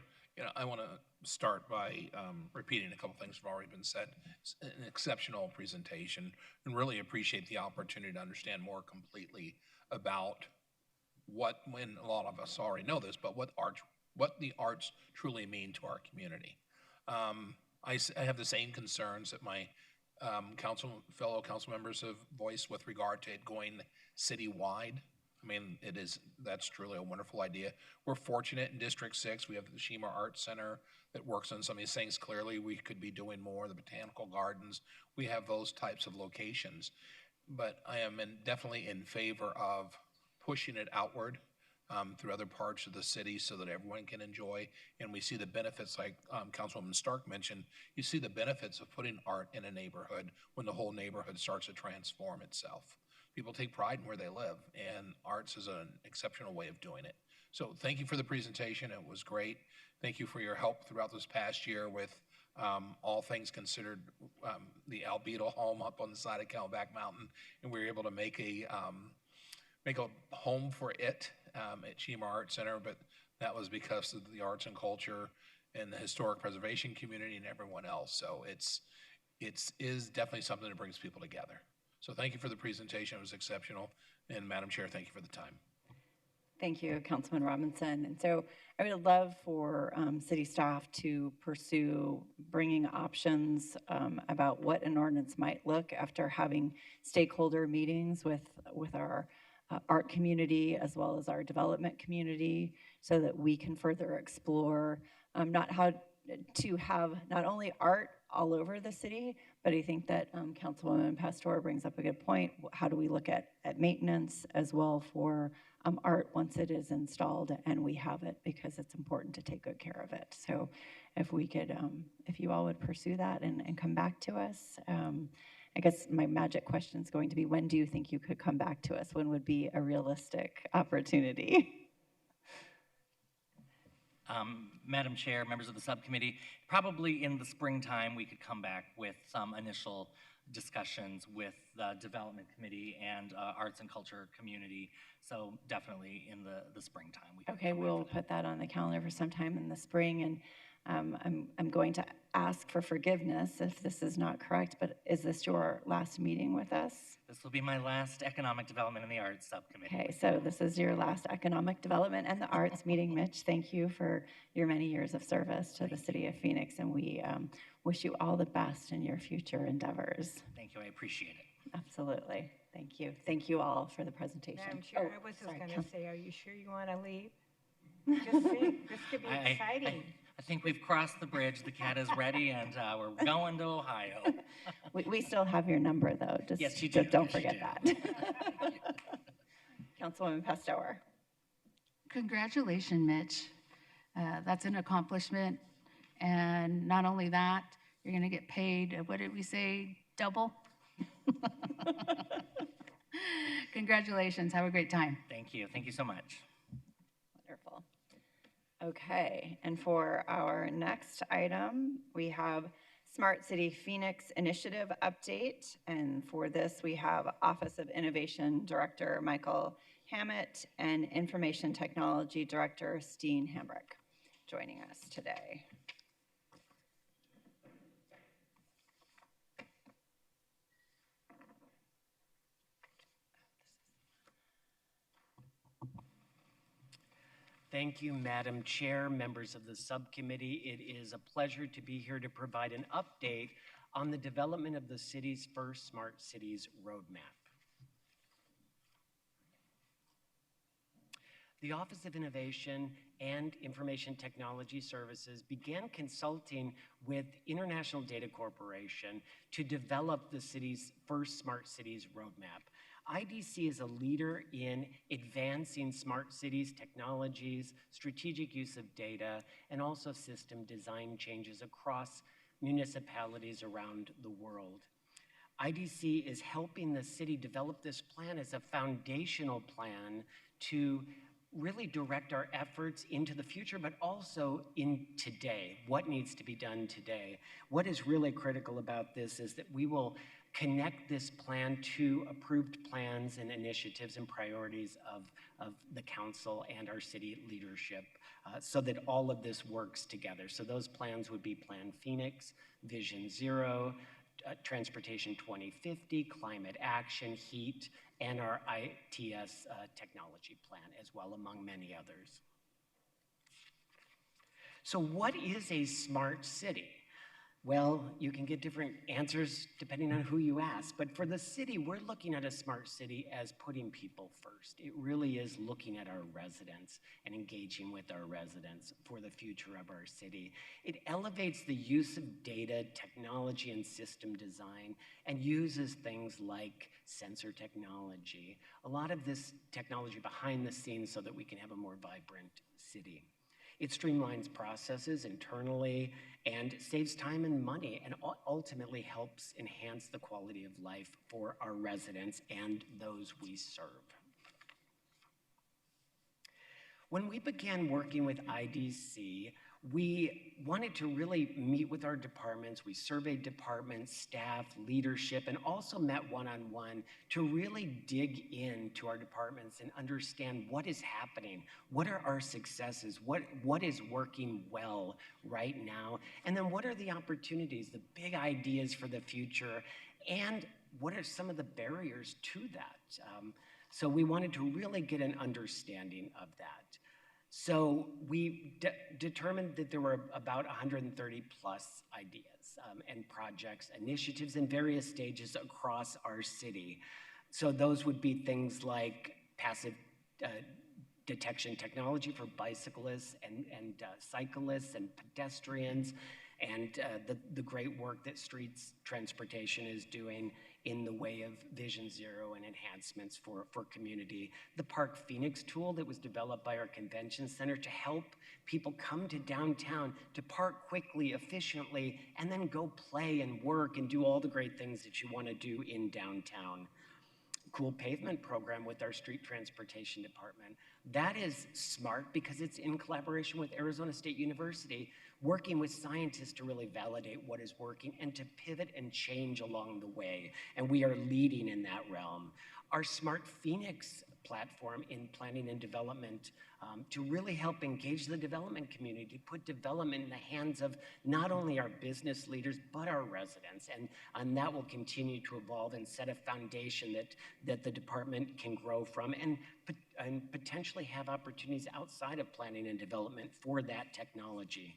I want to start by repeating a couple things that have already been said. It's an exceptional presentation, and really appreciate the opportunity to understand more completely about when a lot of us already know this, but what the arts truly mean to our community. I have the same concerns that my fellow council members have voiced with regard to it going citywide. I mean, that's truly a wonderful idea. We're fortunate in District 6, we have the Shima Art Center that works on some of these things. Clearly, we could be doing more, the botanical gardens. We have those types of locations. But I am definitely in favor of pushing it outward through other parts of the city so that everyone can enjoy. And we see the benefits, like Councilwoman Stark mentioned, you see the benefits of putting art in a neighborhood when the whole neighborhood starts to transform itself. People take pride in where they live, and arts is an exceptional way of doing it. So thank you for the presentation. It was great. Thank you for your help throughout this past year with all things considered, the Albedo home up on the side of Camelback Mountain, and we were able to make a home for it at Shima Art Center, but that was because of the arts and culture and the historic preservation community and everyone else. So it is definitely something that brings people together. So thank you for the presentation. It was exceptional. And Madam Chair, thank you for the time.
Thank you, Councilman Robinson. And so I would love for city staff to pursue bringing options about what an ordinance might look after having stakeholder meetings with our art community as well as our development community, so that we can further explore not how to have not only art all over the city, but I think that Councilwoman Pastor brings up a good point. How do we look at maintenance as well for art once it is installed and we have it, because it's important to take good care of it. So if we could, if you all would pursue that and come back to us. I guess my magic question is going to be, when do you think you could come back to us? When would be a realistic opportunity?
Madam Chair, members of the subcommittee, probably in the springtime we could come back with some initial discussions with the development committee and arts and culture community. So definitely in the springtime.
Okay, we'll put that on the calendar for sometime in the spring. And I'm going to ask for forgiveness if this is not correct, but is this your last meeting with us?
This will be my last Economic Development and the Arts Subcommittee.
Okay, so this is your last Economic Development and the Arts meeting. Mitch, thank you for your many years of service to the City of Phoenix, and we wish you all the best in your future endeavors.
Thank you, I appreciate it.
Absolutely, thank you. Thank you all for the presentation.
Madam Chair, I was just
sorry,
going to say, are you sure you want to leave? Just think, this could be exciting.
I think we've crossed the bridge. The cat is ready, and we're going to Ohio.
We still have your number, though.
Yes, you do.
Just don't forget that. Councilwoman Pastor.
Congratulations, Mitch. That's an accomplishment. And not only that, you're going to get paid, what did we say, double? Congratulations. Have a great time.
Thank you. Thank you so much.
Wonderful. Okay, and for our next item, we have Smart City Phoenix Initiative Update. And for this, we have Office of Innovation Director Michael Hammett and Information Technology Director Steen Hambrick joining us today.
Thank you, Madam Chair, members of the subcommittee. It is a pleasure to be here to provide an update on the development of the city's first Smart Cities roadmap. The Office of Innovation and Information Technology Services began consulting with International Data Corporation to develop the city's first Smart Cities roadmap. IDC is a leader in advancing smart cities technologies, strategic use of data, and also system design changes across municipalities around the world. IDC is helping the city develop this plan as a foundational plan to really direct our efforts into the future, but also in today. What needs to be done today? What is really critical about this is that we will connect this plan to approved plans and initiatives and priorities of the council and our city leadership so that all of this works together. So those plans would be Plan Phoenix, Vision Zero, Transportation 2050, Climate Action, Heat, and our ITS technology plan as well, among many others. So what is a smart city? Well, you can get different answers depending on who you ask, but for the city, we're looking at a smart city as putting people first. It really is looking at our residents and engaging with our residents for the future of our city. It elevates the use of data, technology, and system design, and uses things like sensor technology. A lot of this technology behind the scenes so that we can have a more vibrant city. It streamlines processes internally and saves time and money, and ultimately helps enhance the quality of life for our residents and those we serve. When we began working with IDC, we wanted to really meet with our departments. We surveyed departments, staff, leadership, and also met one-on-one to really dig into our departments and understand what is happening, what are our successes, what is working well right now, and then what are the opportunities, the big ideas for the future, and what are some of the barriers to that? So we wanted to really get an understanding of that. So we determined that there were about 130 plus ideas and projects, initiatives in various stages across our city. So those would be things like passive detection technology for bicyclists and cyclists and pedestrians, and the great work that streets transportation is doing in the way of Vision Zero and enhancements for community. The Park Phoenix tool that was developed by our convention center to help people come to downtown to park quickly, efficiently, and then go play and work and do all the great things that you want to do in downtown. Cool pavement program with our street transportation department. That is smart because it's in collaboration with Arizona State University, working with scientists to really validate what is working and to pivot and change along the way. And we are leading in that realm. Our Smart Phoenix platform in planning and development to really help engage the development community, put development in the hands of not only our business leaders, but our residents. And that will continue to evolve and set a foundation that the department can grow from and potentially have opportunities outside of planning and development for that technology.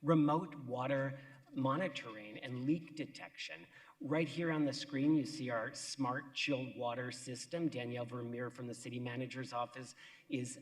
Remote water monitoring and leak detection. Right here on the screen, you see our smart chilled water system. Danielle Vermeer from the city manager's office is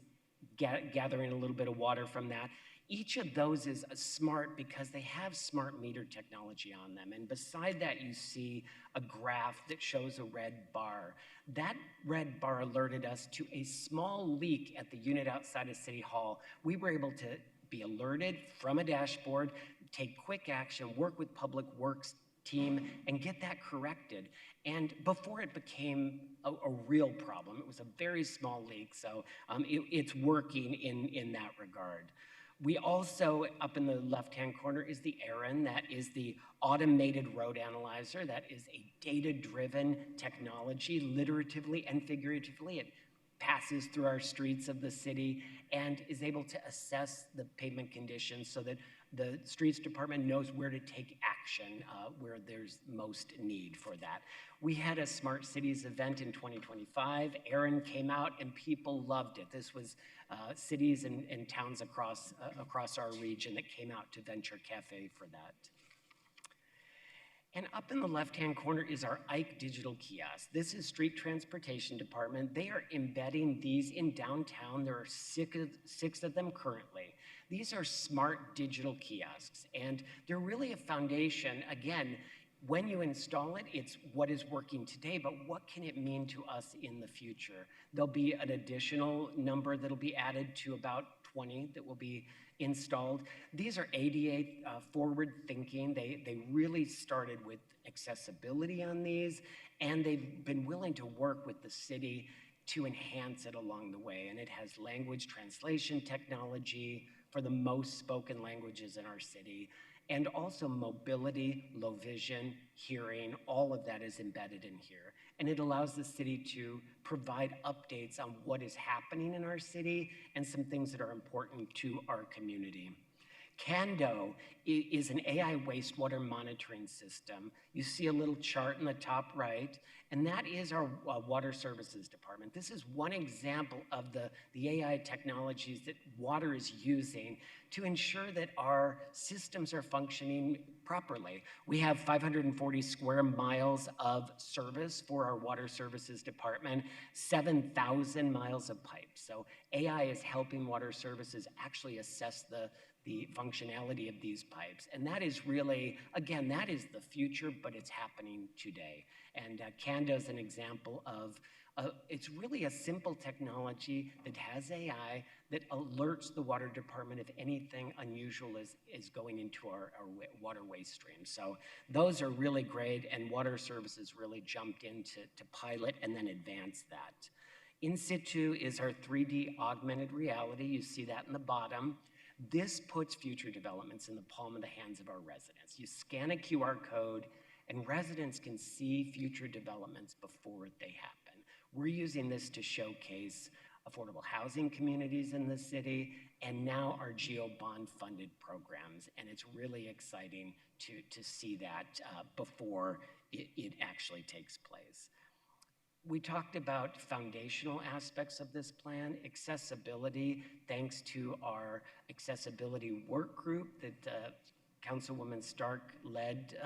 gathering a little bit of water from that. Each of those is smart because they have smart meter technology on them. And beside that, you see a graph that shows a red bar. That red bar alerted us to a small leak at the unit outside of City Hall. We were able to be alerted from a dashboard, take quick action, work with Public Works team, and get that corrected. And before it became a real problem, it was a very small leak, so it's working in that regard. We also, up in the left-hand corner, is the ARIN. That is the automated road analyzer. That is a data-driven technology, literatively and figuratively. It passes through our streets of the city and is able to assess the pavement conditions so that the streets department knows where to take action where there's most need for that. We had a Smart Cities event in 2025. ARIN came out and people loved it. This was cities and towns across our region that came out to Venture Cafe for that. And up in the left-hand corner is our Ike Digital Kiosk. This is Street Transportation Department. They are embedding these in downtown. There are six of them currently. These are smart digital kiosks, and they're really a foundation. Again, when you install it, it's what is working today, but what can it mean to us in the future? There'll be an additional number that'll be added to about 20 that will be installed. These are ADA forward thinking. They really started with accessibility on these, and they've been willing to work with the city to enhance it along the way. And it has language translation technology for the most spoken languages in our city, and also mobility, low vision, hearing, all of that is embedded in here. And it allows the city to provide updates on what is happening in our city and some things that are important to our community. Cando is an AI wastewater monitoring system. You see a little chart in the top right, and that is our water services department. This is one example of the AI technologies that water is using to ensure that our systems are functioning properly. We have 540 square miles of service for our water services department, 7,000 miles of pipes. So AI is helping water services actually assess the functionality of these pipes. And that is really, again, that is the future, but it's happening today. And Cando is an example of, it's really a simple technology that has AI that alerts the water department if anything unusual is going into our water waste stream. So those are really great, and water services really jumped in to pilot and then advance that. In situ is our 3D augmented reality. You see that in the bottom. This puts future developments in the palm of the hands of our residents. You scan a QR code and residents can see future developments before they happen. We're using this to showcase affordable housing communities in the city and now our GeoBond funded programs. And it's really exciting to see that before it actually takes place. We talked about foundational aspects of this plan, accessibility, thanks to our accessibility work group that Councilwoman Stark led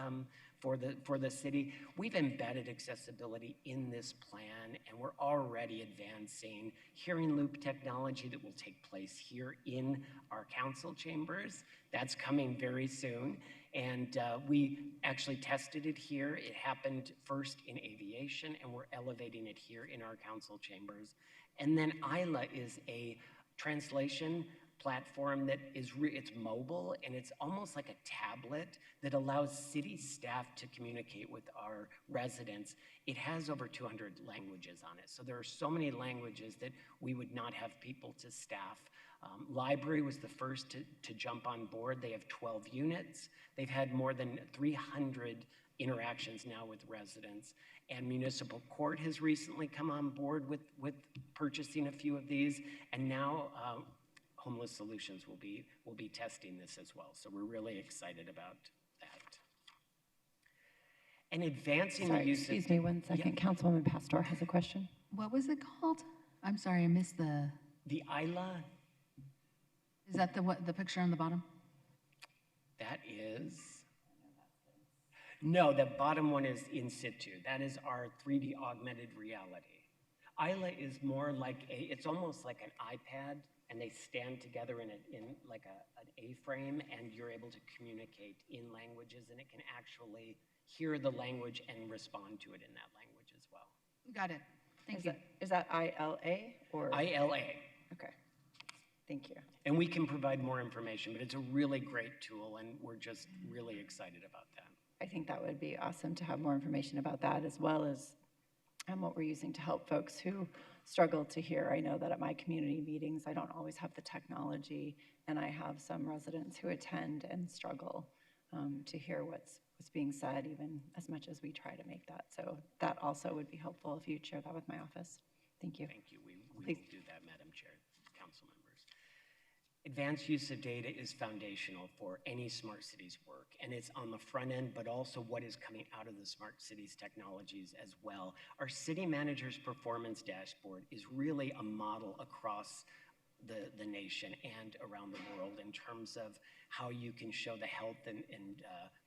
for the city. We've embedded accessibility in this plan, and we're already advancing hearing loop technology that will take place here in our council chambers. That's coming very soon. And we actually tested it here. It happened first in aviation, and we're elevating it here in our council chambers. And then ILA is a translation platform that is it's mobile, and it's almost like a tablet that allows city staff to communicate with our residents. It has over 200 languages on it. So there are so many languages that we would not have people to staff. Library was the first to jump on board. They have 12 units. They've had more than 300 interactions now with residents. And Municipal Court has recently come on board with purchasing a few of these. And now Homeless Solutions will be testing this as well. So we're really excited about that. And advancing the use
excuse me one second. Yeah. Councilwoman Pastor has a question.
What was it called? I'm sorry, I missed the
ILA.
Is that the picture on the bottom?
That is, no, the bottom one is in situ. That is our 3D augmented reality. ILA is more like it's almost like an iPad, and they stand together in like an A-frame, and you're able to communicate in languages, and it can actually hear the language and respond to it in that language as well.
Got it. Thank you.
Is that ILA or?
ILA.
Okay. Thank you.
And we can provide more information, but it's a really great tool, and we're just really excited about that.
I think that would be awesome to have more information about that, as well as what we're using to help folks who struggle to hear. I know that at my community meetings, I don't always have the technology, and I have some residents who attend and struggle to hear what's being said, even as much as we try to make that. So that also would be helpful if you'd share that with my office. Thank you.
Thank you. We will do that, Madam Chair, Council members. Advanced use of data is foundational for any smart cities work, and it's on the front end, but also what is coming out of the smart cities technologies as well. Our city manager's performance dashboard is really a model across the nation and around the world in terms of how you can show the health and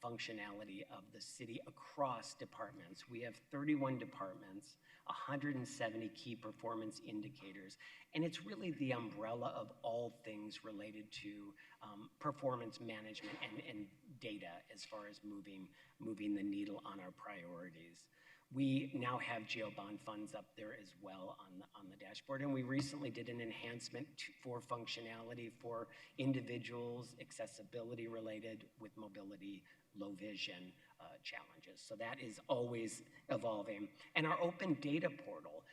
functionality of the city across departments. We have 31 departments, 170 key performance indicators, and it's really the umbrella of all things related to performance management and data as far as moving the needle on our priorities. We now have GEO bond funds up there as well on the dashboard, and we recently did an enhancement for functionality for individuals, accessibility related with mobility, low vision challenges. So that is always evolving. And our open data portal,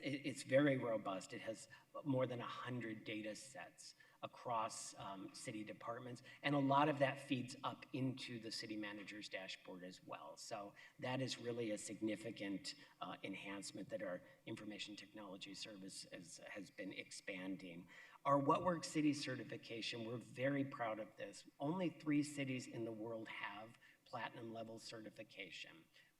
it's very robust. It has more than 100 data sets across city departments, and a lot of that feeds up into the city manager's dashboard as well. So that is really a significant enhancement that our information technology service has been expanding. Our What Works City certification, we're very proud of this. Only 3 cities in the world have platinum level certification.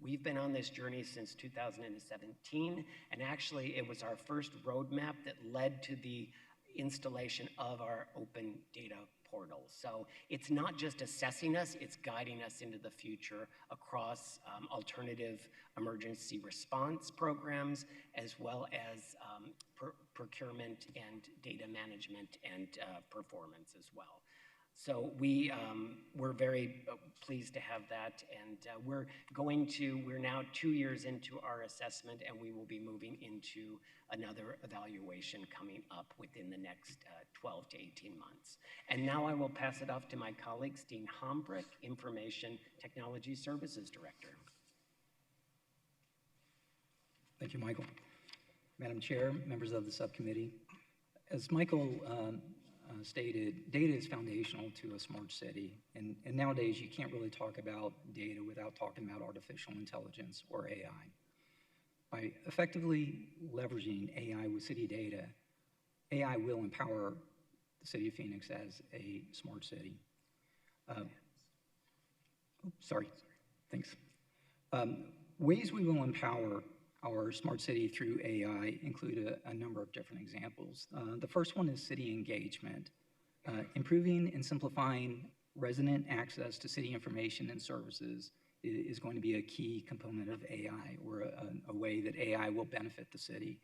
We've been on this journey since 2017, and actually it was our first roadmap that led to the installation of our open data portal. So it's not just assessing us, it's guiding us into the future across alternative emergency response programs, as well as procurement and data management and performance as well. So we're very pleased to have that, and we're now 2 years into our assessment, and we will be moving into another evaluation coming up within the next 12 to 18 months. And now I will pass it off to my colleague, Steen Hombrick, Information Technology Services Director.
Thank you, Michael. Madam Chair, members of the subcommittee, as Michael stated, data is foundational to a smart city, and nowadays you can't really talk about data without talking about artificial intelligence or AI. By effectively leveraging AI with city data, AI will empower the city of Phoenix as a smart city. Thanks. Ways we will empower our smart city through AI include a number of different examples. The first one is city engagement. Improving and simplifying resident access to city information and services is going to be a key component of AI, or a way that AI will benefit the city.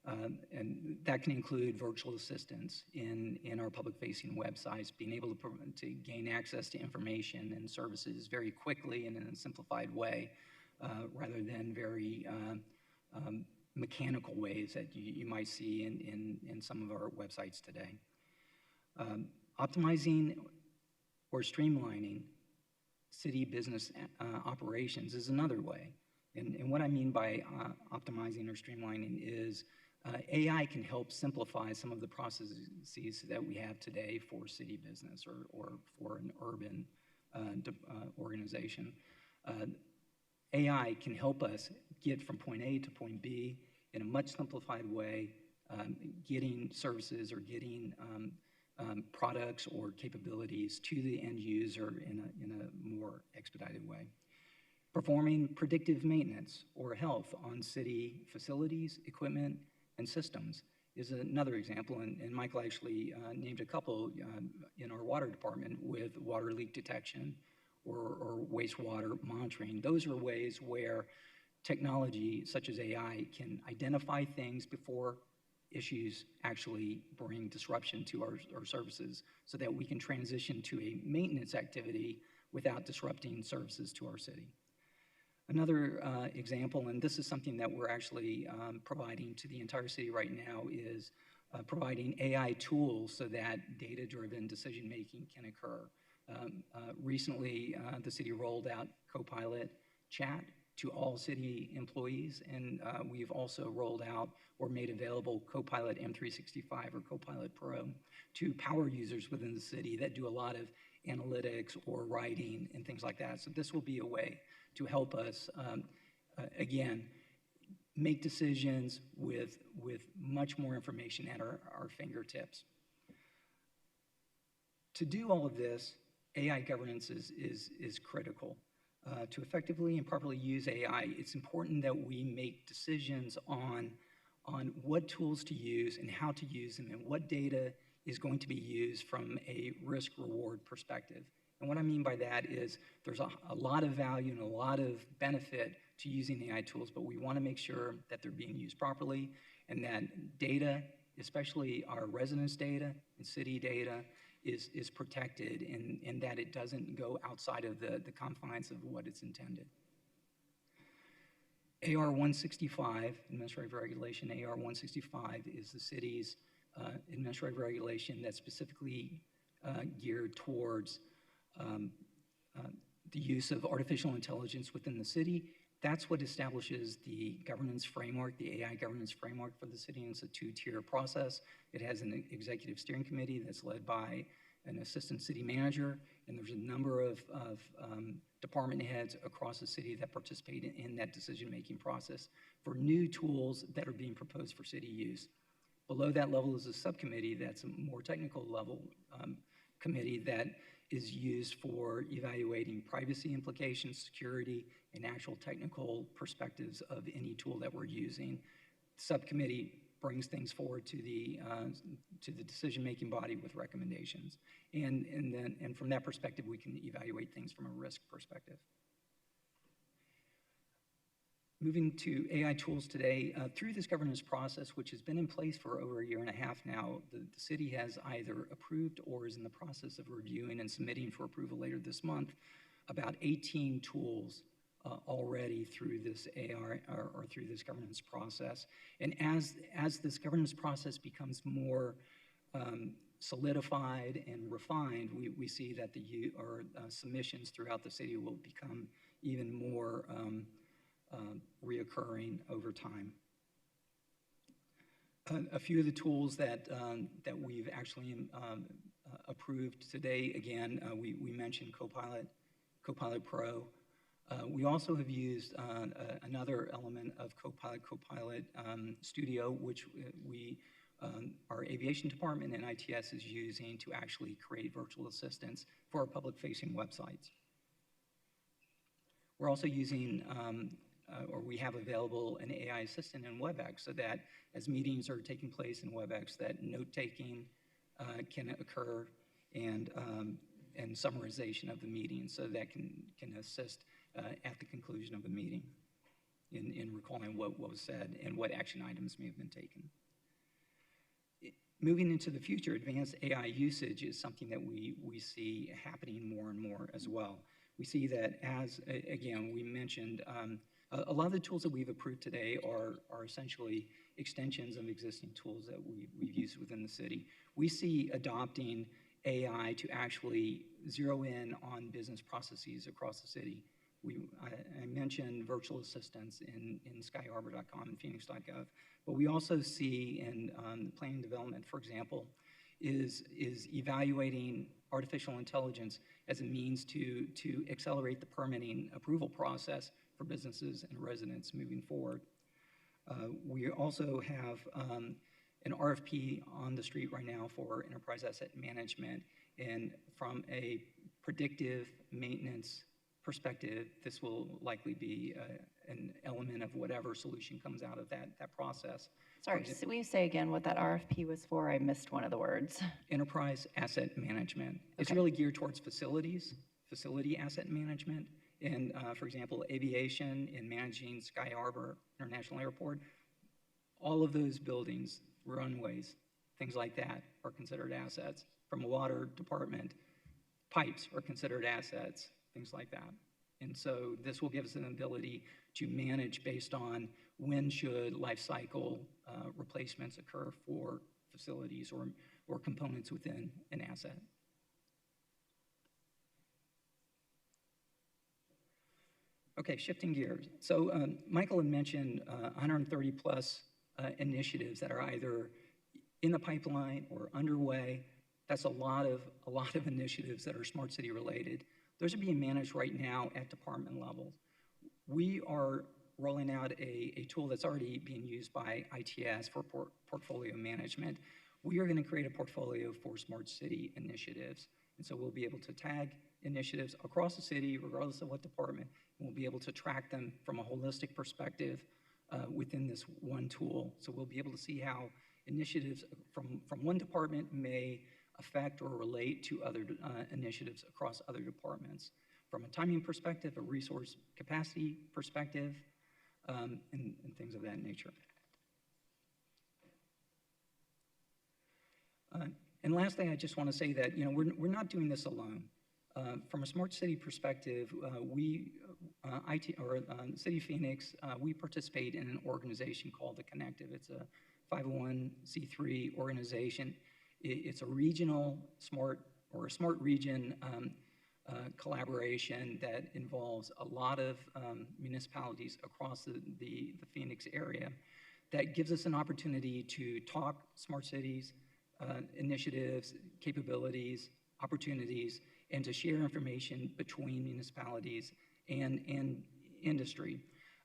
And that can include virtual assistants in our public-facing websites, being able to gain access to information and services very quickly and in a simplified way, rather than very mechanical ways that you might see in some of our websites today. Optimizing or streamlining city business operations is another way. And what I mean by optimizing or streamlining is AI can help simplify some of the processes that we have today for city business or for an urban organization. AI can help us get from point A to point B in a much simplified way, getting services or getting products or capabilities to the end user in a more expedited way. Performing predictive maintenance or health on city facilities, equipment, and systems is another example, and Michael actually named a couple in our water department with water leak detection or wastewater monitoring. Those are ways where technology such as AI can identify things before issues actually bring disruption to our services, so that we can transition to a maintenance activity without disrupting services to our city. Another example, and this is something that we're actually providing to the entire city right now, is providing AI tools so that data-driven decision-making can occur. Recently, the city rolled out Copilot Chat to all city employees, and we've also rolled out or made available Copilot M365 or Copilot Pro to power users within the city that do a lot of analytics or writing and things like that. So this will be a way to help us, again, make decisions with much more information at our fingertips. To do all of this, AI governance is critical. To effectively and properly use AI, it's important that we make decisions on what tools to use and how to use them, and what data is going to be used from a risk-reward perspective. And what I mean by that is there's a lot of value and a lot of benefit to using AI tools, but we want to make sure that they're being used properly, and that data, especially our residents' data and city data, is protected, and that it doesn't go outside of the confines of what it's intended. AR 165, Administrative Regulation AR 165, is the city's administrative regulation that's specifically geared towards the use of artificial intelligence within the city. That's what establishes the governance framework, the AI governance framework for the city, and it's a two-tier process. It has an executive steering committee that's led by an assistant city manager, and there's a number of department heads across the city that participate in that decision-making process for new tools that are being proposed for city use. Below that level is a subcommittee that's a more technical level committee that is used for evaluating privacy implications, security, and actual technical perspectives of any tool that we're using. The subcommittee brings things forward to the decision-making body with recommendations, and from that perspective, we can evaluate things from a risk perspective. Moving to AI tools today, through this governance process, which has been in place for over a year and a half now, the city has either approved or is in the process of reviewing and submitting for approval later this month about 18 tools already through this AR or through this governance process. And as this governance process becomes more solidified and refined, we see that our submissions throughout the city will become even more reoccurring over time. A few of the tools that we've actually approved today, again, we mentioned Copilot Pro. We also have used another element of Copilot Studio, which our aviation department and ITS is using to actually create virtual assistants for our public-facing websites. We're also using or we have available an AI assistant in WebEx, so that as meetings are taking place in WebEx, that note-taking can occur, and summarization of the meeting, so that can assist at the conclusion of the meeting in recalling what was said and what action items may have been taken. Moving into the future, advanced AI usage is something that we see happening more and more as well. We see that as, again, we mentioned, a lot of the tools that we've approved today are essentially extensions of existing tools that we've used within the city. We see adopting AI to actually zero in on business processes across the city. I mentioned virtual assistants in skyharbor.com and phoenix.gov, but we also see in planning development, for example, is evaluating artificial intelligence as a means to accelerate the permitting approval process for businesses and residents moving forward. We also have an RFP on the street right now for enterprise asset management, and from a predictive maintenance perspective, this will likely be an element of whatever solution comes out of that process.
Sorry, so will you say again what that RFP was for? I missed one of the words.
Enterprise asset management. It's
Okay.
really geared towards facility asset management, and for example, aviation and managing Sky Harbor International Airport. All of those buildings, runways, things like that are considered assets. From a water department, pipes are considered assets, things like that. And so this will give us an ability to manage based on when should life cycle replacements occur for facilities or components within an asset. Okay, shifting gears. So Michael had mentioned 130 plus initiatives that are either in the pipeline or underway. That's a lot of initiatives that are smart city related. Those are being managed right now at department level. We are rolling out a tool that's already being used by ITS for portfolio management. We are going to create a portfolio for smart city initiatives. And so we'll be able to tag initiatives across the city, regardless of what department, and we'll be able to track them from a holistic perspective within this one tool. So we'll be able to see how initiatives from one department may affect or relate to other initiatives across other departments. From a timing perspective, a resource capacity perspective, and things of that nature. And lastly, I just want to say that we're not doing this alone. From a smart city perspective, City of Phoenix, we participate in an organization called The Connective. It's a 501c3 organization. It's a regional smart region collaboration that involves a lot of municipalities across the Phoenix area. That gives us an opportunity to talk smart cities, initiatives, capabilities, opportunities, and to share information between municipalities and industry.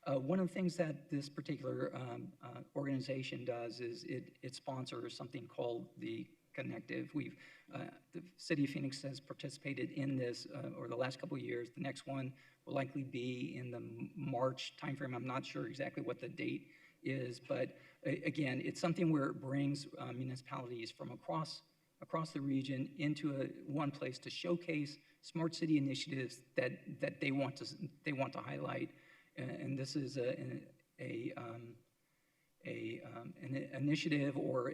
One of the things that this particular organization does is it sponsors something called the Connective. The City of Phoenix has participated in this over the last couple of years. The next one will likely be in the March timeframe. I'm not sure exactly what the date is, but again, it's something where it brings municipalities from across the region into one place to showcase smart city initiatives that they want to highlight. And this is an initiative or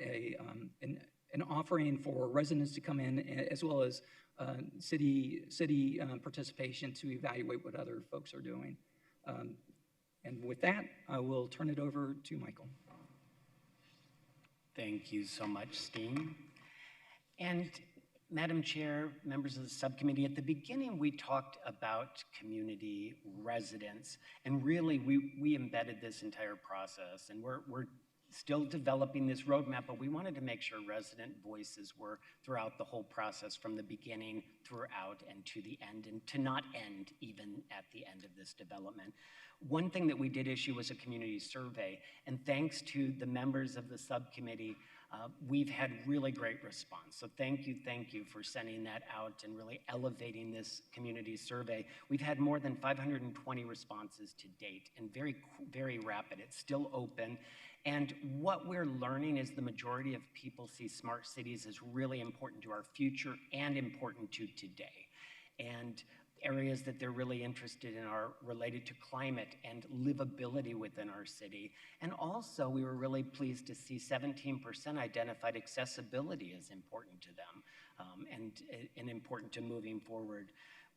an offering for residents to come in, as well as city participation to evaluate what other folks are doing. And with that, I will turn it over to Michael.
Thank you so much, Steen. And Madam Chair, members of the subcommittee, at the beginning we talked about community residents, and really we embedded this entire process, and we're still developing this roadmap, but we wanted to make sure resident voices were throughout the whole process, from the beginning throughout and to the end, and to not end even at the end of this development. One thing that we did issue was a community survey, and thanks to the members of the subcommittee, We've had really great response. So thank you for sending that out and really elevating this community survey. We've had more than 520 responses to date and very rapid. It's still open. And what we're learning is the majority of people see smart cities as really important to our future and important to today. And areas that they're really interested in are related to climate and livability within our city. And also, we were really pleased to see 17% identified accessibility as important to them and important to moving forward.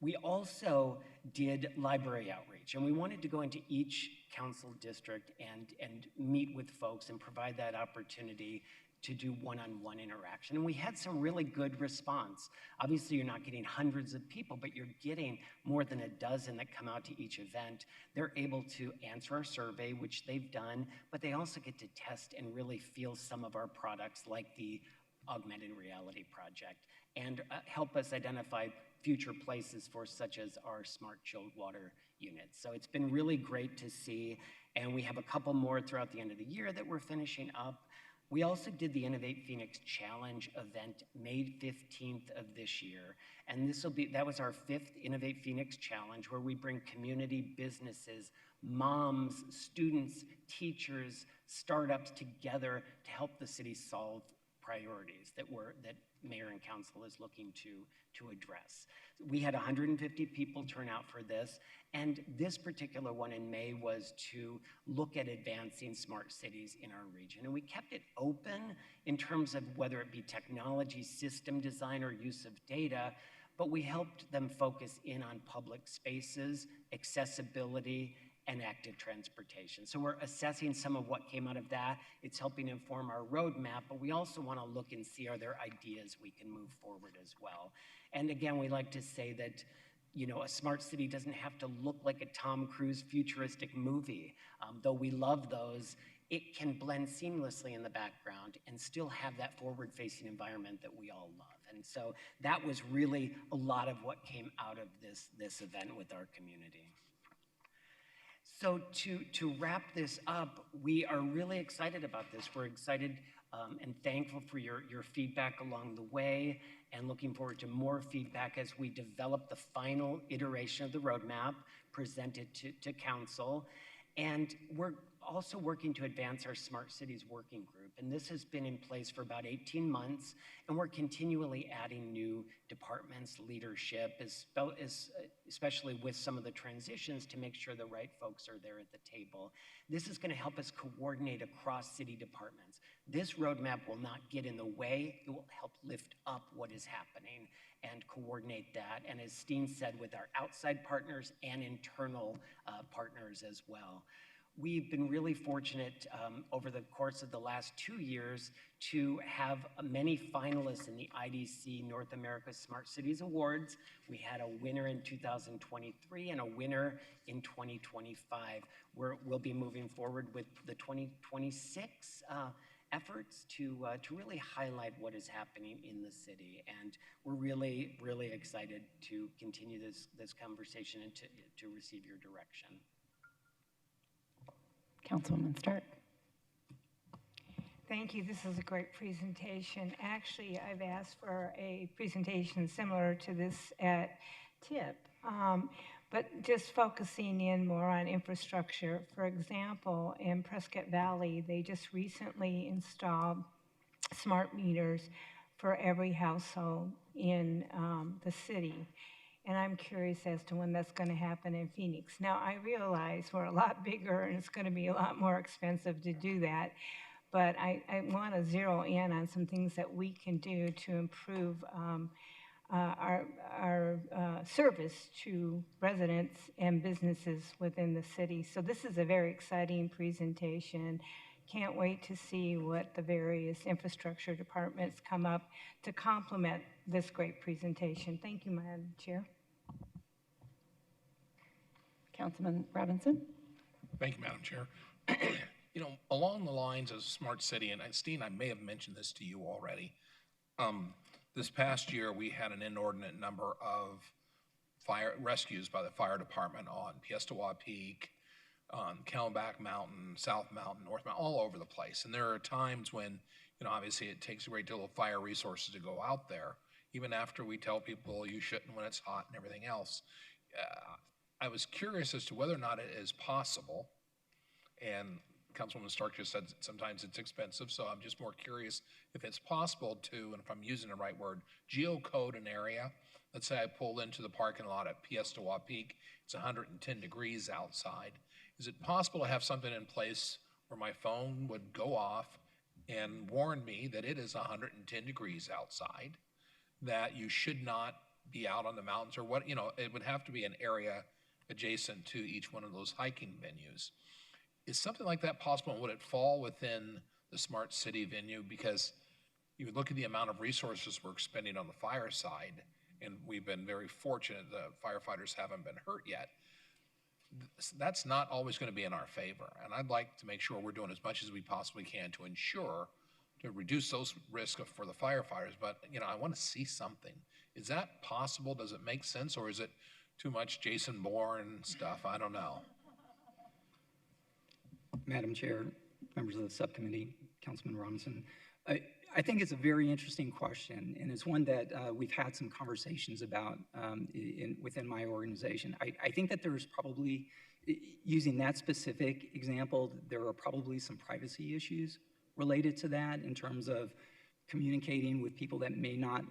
We also did library outreach, and we wanted to go into each council district and meet with folks and provide that opportunity to do one-on-one interaction. And we had some really good response. Obviously, you're not getting hundreds of people, but you're getting more than a dozen that come out to each event. They're able to answer our survey, which they've done, but they also get to test and really feel some of our products like the augmented reality project and help us identify future places for such as our smart chilled water units. So it's been really great to see, and we have a couple more throughout the end of the year that we're finishing up. We also did the Innovate Phoenix Challenge event May 15th of this year. And that was our 5th Innovate Phoenix Challenge, where we bring community, businesses, moms, students, teachers, startups together to help the city solve priorities that mayor and council is looking to address. We had 150 people turn out for this, and this particular one in May was to look at advancing smart cities in our region. And we kept it open in terms of whether it be technology, system design, or use of data, but we helped them focus in on public spaces, accessibility, and active transportation. So we're assessing some of what came out of that. It's helping inform our roadmap, but we also want to look and see, are there ideas we can move forward as well? And again, we like to say that, you know, a smart city doesn't have to look like a Tom Cruise futuristic movie. Though we love those, it can blend seamlessly in the background and still have that forward-facing environment that we all love. And so that was really a lot of what came out of this event with our community. So to wrap this up, we are really excited about this. We're excited and thankful for your feedback along the way, and looking forward to more feedback as we develop the final iteration of the roadmap presented to council. And we're also working to advance our Smart Cities Working Group. And this has been in place for about 18 months, and we're continually adding new departments, leadership, especially with some of the transitions, to make sure the right folks are there at the table. This is going to help us coordinate across city departments. This roadmap will not get in the way. It will help lift up what is happening and coordinate that. And as Steen said, with our outside partners and internal partners as well. We've been really fortunate over the course of the last 2 years to have many finalists in the IDC North America Smart Cities Awards. We had a winner in 2023 and a winner in 2025. We'll be moving forward with the 2026 efforts to really highlight what is happening in the city. And we're really, really excited to continue this conversation and to receive your direction.
Councilwoman Stark.
Thank you. This is a great presentation. Actually, I've asked for a presentation similar to this at TIP, but just focusing in more on infrastructure. For example, in Prescott Valley, they just recently installed smart meters for every household in the city. And I'm curious as to when that's going to happen in Phoenix. Now, I realize we're a lot bigger and it's going to be a lot more expensive to do that, but I want to zero in on some things that we can do to improve our service to residents and businesses within the city. So this is a very exciting presentation. Can't wait to see what the various infrastructure departments come up to complement this great presentation. Thank you, Madam Chair.
Councilman Robinson.
Thank you, Madam Chair. You know, along the lines of smart city, and Steen, I may have mentioned this to you already. This past year, we had an inordinate number of fire rescues by the fire department on Piestewa Peak, on Camelback Mountain, South Mountain, North Mountain, all over the place. And there are times when, obviously it takes a great deal of fire resources to go out there, even after we tell people you shouldn't when it's hot and everything else. I was curious as to whether or not it is possible, and Councilwoman Stark just said sometimes it's expensive, so I'm just more curious if it's possible to, and if I'm using the right word, geocode an area. Let's say I pull into the parking lot at Piesta Wapeak, it's 110 degrees outside. Is it possible to have something in place where my phone would go off and warn me that it is 110 degrees outside, that you should not be out on the mountains, or what, it would have to be an area adjacent to each one of those hiking venues. Is something like that possible, and would it fall within the smart city venue? Because you would look at the amount of resources we're expending on the fire side, and we've been very fortunate the firefighters haven't been hurt yet. That's not always going to be in our favor, and I'd like to make sure we're doing as much as we possibly can to ensure to reduce those risks for the firefighters. But I want to see something. Is that possible? Does it make sense, or is it too much Jason Bourne stuff? I don't know.
Madam Chair, members of the subcommittee, Councilman Robinson, I think it's a very interesting question, and it's one that we've had some conversations about within my organization. I think that there's probably, using that specific example, there are probably some privacy issues related to that in terms of communicating with people that may not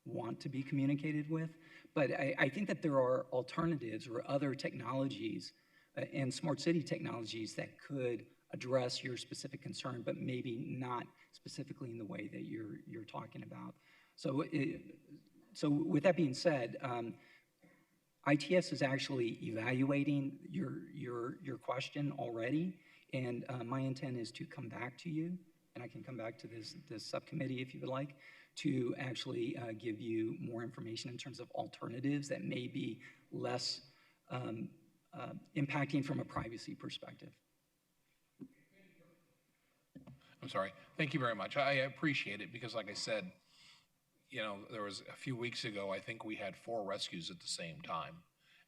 want to be communicated with. But I think that there are alternatives or other technologies and smart city technologies that could address your specific concern, but maybe not specifically in the way that you're talking about. So with that being said, ITS is actually evaluating your question already, and my intent is to come back to you, and I can come back to this subcommittee if you would like, to actually give you more information in terms of alternatives that may be less impacting from a privacy perspective.
I'm sorry. Thank you very much. I appreciate it because, like I said, there was a few weeks ago, I think we had 4 rescues at the same time.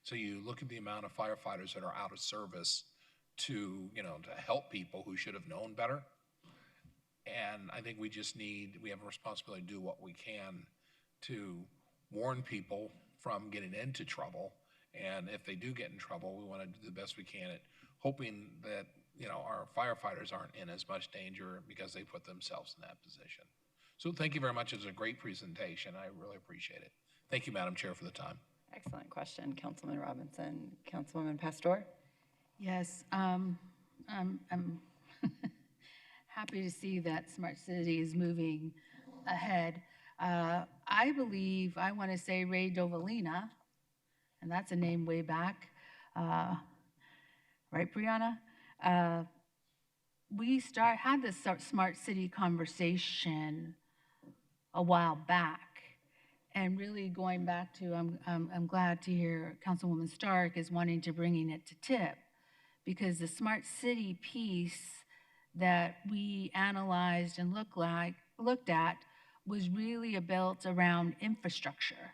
So you look at the amount of firefighters that are out of service to help people who should have known better. And I think we have a responsibility to do what we can to warn people from getting into trouble. And if they do get in trouble, we want to do the best we can at hoping that our firefighters aren't in as much danger because they put themselves in that position. So thank you very much. It was a great presentation. I really appreciate it. Thank you, Madam Chair, for the time.
Excellent question, Councilman Robinson. Councilwoman Pastor?
Yes, I'm happy to see that Smart City is moving ahead. I believe, I want to say Ray Dovalina, and that's a name way back, right, Brianna? We had this smart city conversation a while back, and really going back to, I'm glad to hear Councilwoman Stark is wanting to bringing it to TIP, because the smart city piece that we analyzed and looked at was really built around infrastructure.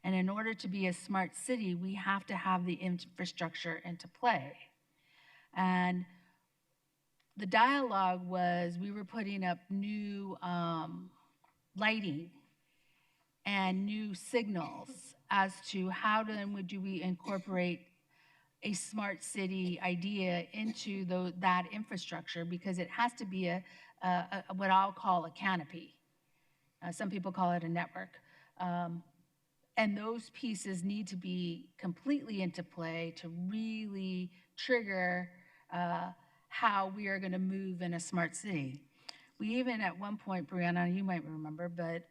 And in order to be a smart city, we have to have the infrastructure into play. And the dialogue was, we were putting up new lighting and new signals as to how then do we incorporate a smart city idea into that infrastructure, because it has to be what I'll call a canopy. Some people call it a network. And those pieces need to be completely into play to really trigger how we are going to move in a smart city. We even at one point, Brianna, you might remember, but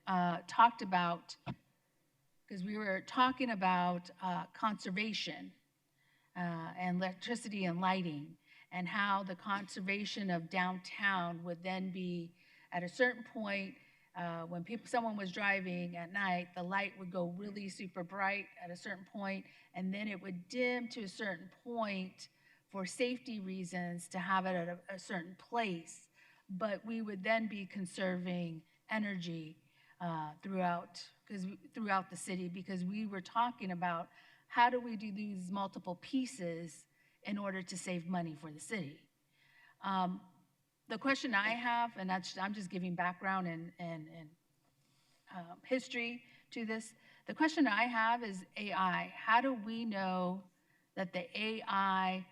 talked about, because we were talking about conservation and electricity and lighting, and how the conservation of downtown would then be at a certain point. When someone was driving at night, the light would go really super bright at a certain point, and then it would dim to a certain point for safety reasons to have it at a certain place. But we would then be conserving energy throughout the city, because we were talking about how do we do these multiple pieces in order to save money for the city. The question I have, and I'm just giving background and history to this. The question I have is AI. How do we know that the AI,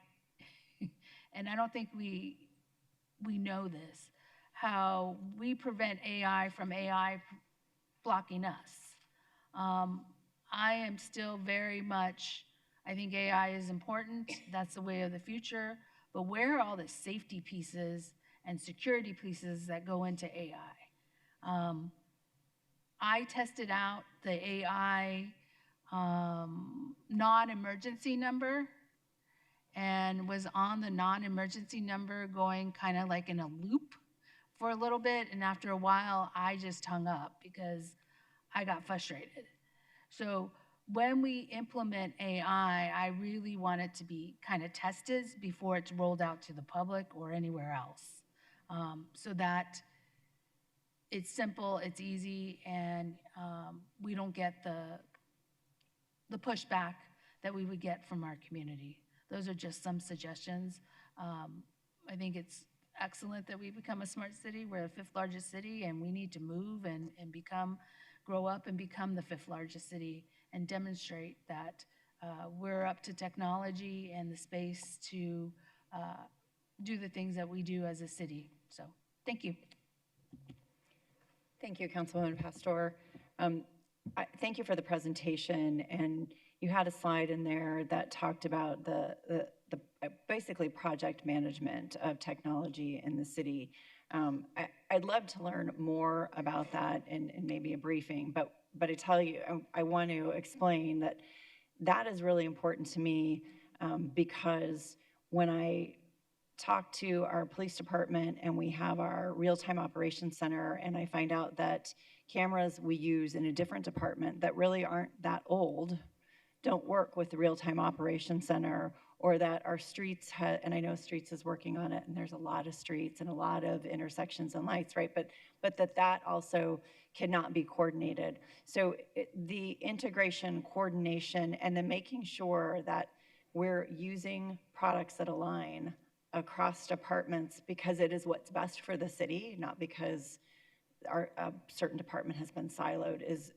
and I don't think we know this, how we prevent AI from AI blocking us? I am still very much, I think AI is important. That's the way of the future. But where are all the safety pieces and security pieces that go into AI? I tested out the AI non-emergency number and was on the non-emergency number going kind of like in a loop for a little bit. And after a while, I just hung up because I got frustrated. So when we implement AI, I really want it to be kind of tested before it's rolled out to the public or anywhere else, so that it's simple, it's easy, and we don't get the pushback that we would get from our community. Those are just some suggestions. I think it's excellent that we become a smart city. We're the 5th largest city, and we need to move and grow up and become the 5th largest city and demonstrate that we're up to technology and the space to do the things that we do as a city. So, thank you.
Thank you, Councilwoman Pastor. Thank you for the presentation, and you had a slide in there that talked about the basically project management of technology in the city. I'd love to learn more about that in maybe a briefing, but I tell you, I want to explain that that is really important to me because when I talk to our police department and we have our real-time operations center, and I find out that cameras we use in a different department that really aren't that old don't work with the real-time operations center, or that our streets and I know streets is working on it, and there's a lot of streets and a lot of intersections and lights, right? But that also cannot be coordinated. So the integration, coordination, and then making sure that we're using products that align across departments because it is what's best for the city, not because our certain department has been siloed, is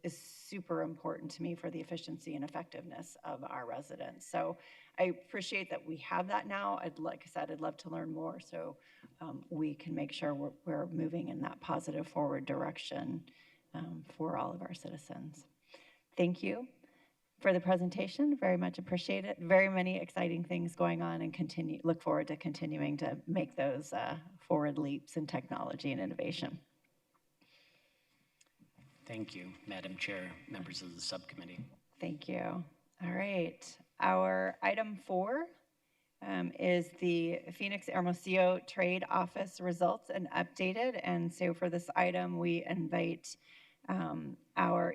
super important to me for the efficiency and effectiveness of our residents. So I appreciate that we have that now. Like I said, I'd love to learn more so we can make sure we're moving in that positive forward direction for all of our citizens. Thank you for the presentation. Very much appreciate it. Very many exciting things going on, and look forward to continuing to make those forward leaps in technology and innovation.
Thank you, Madam Chair, members of the subcommittee.
Thank you. All right. Our item 4 is the Phoenix Hermosillo Trade Office results and updated. And so for this item, we invite our our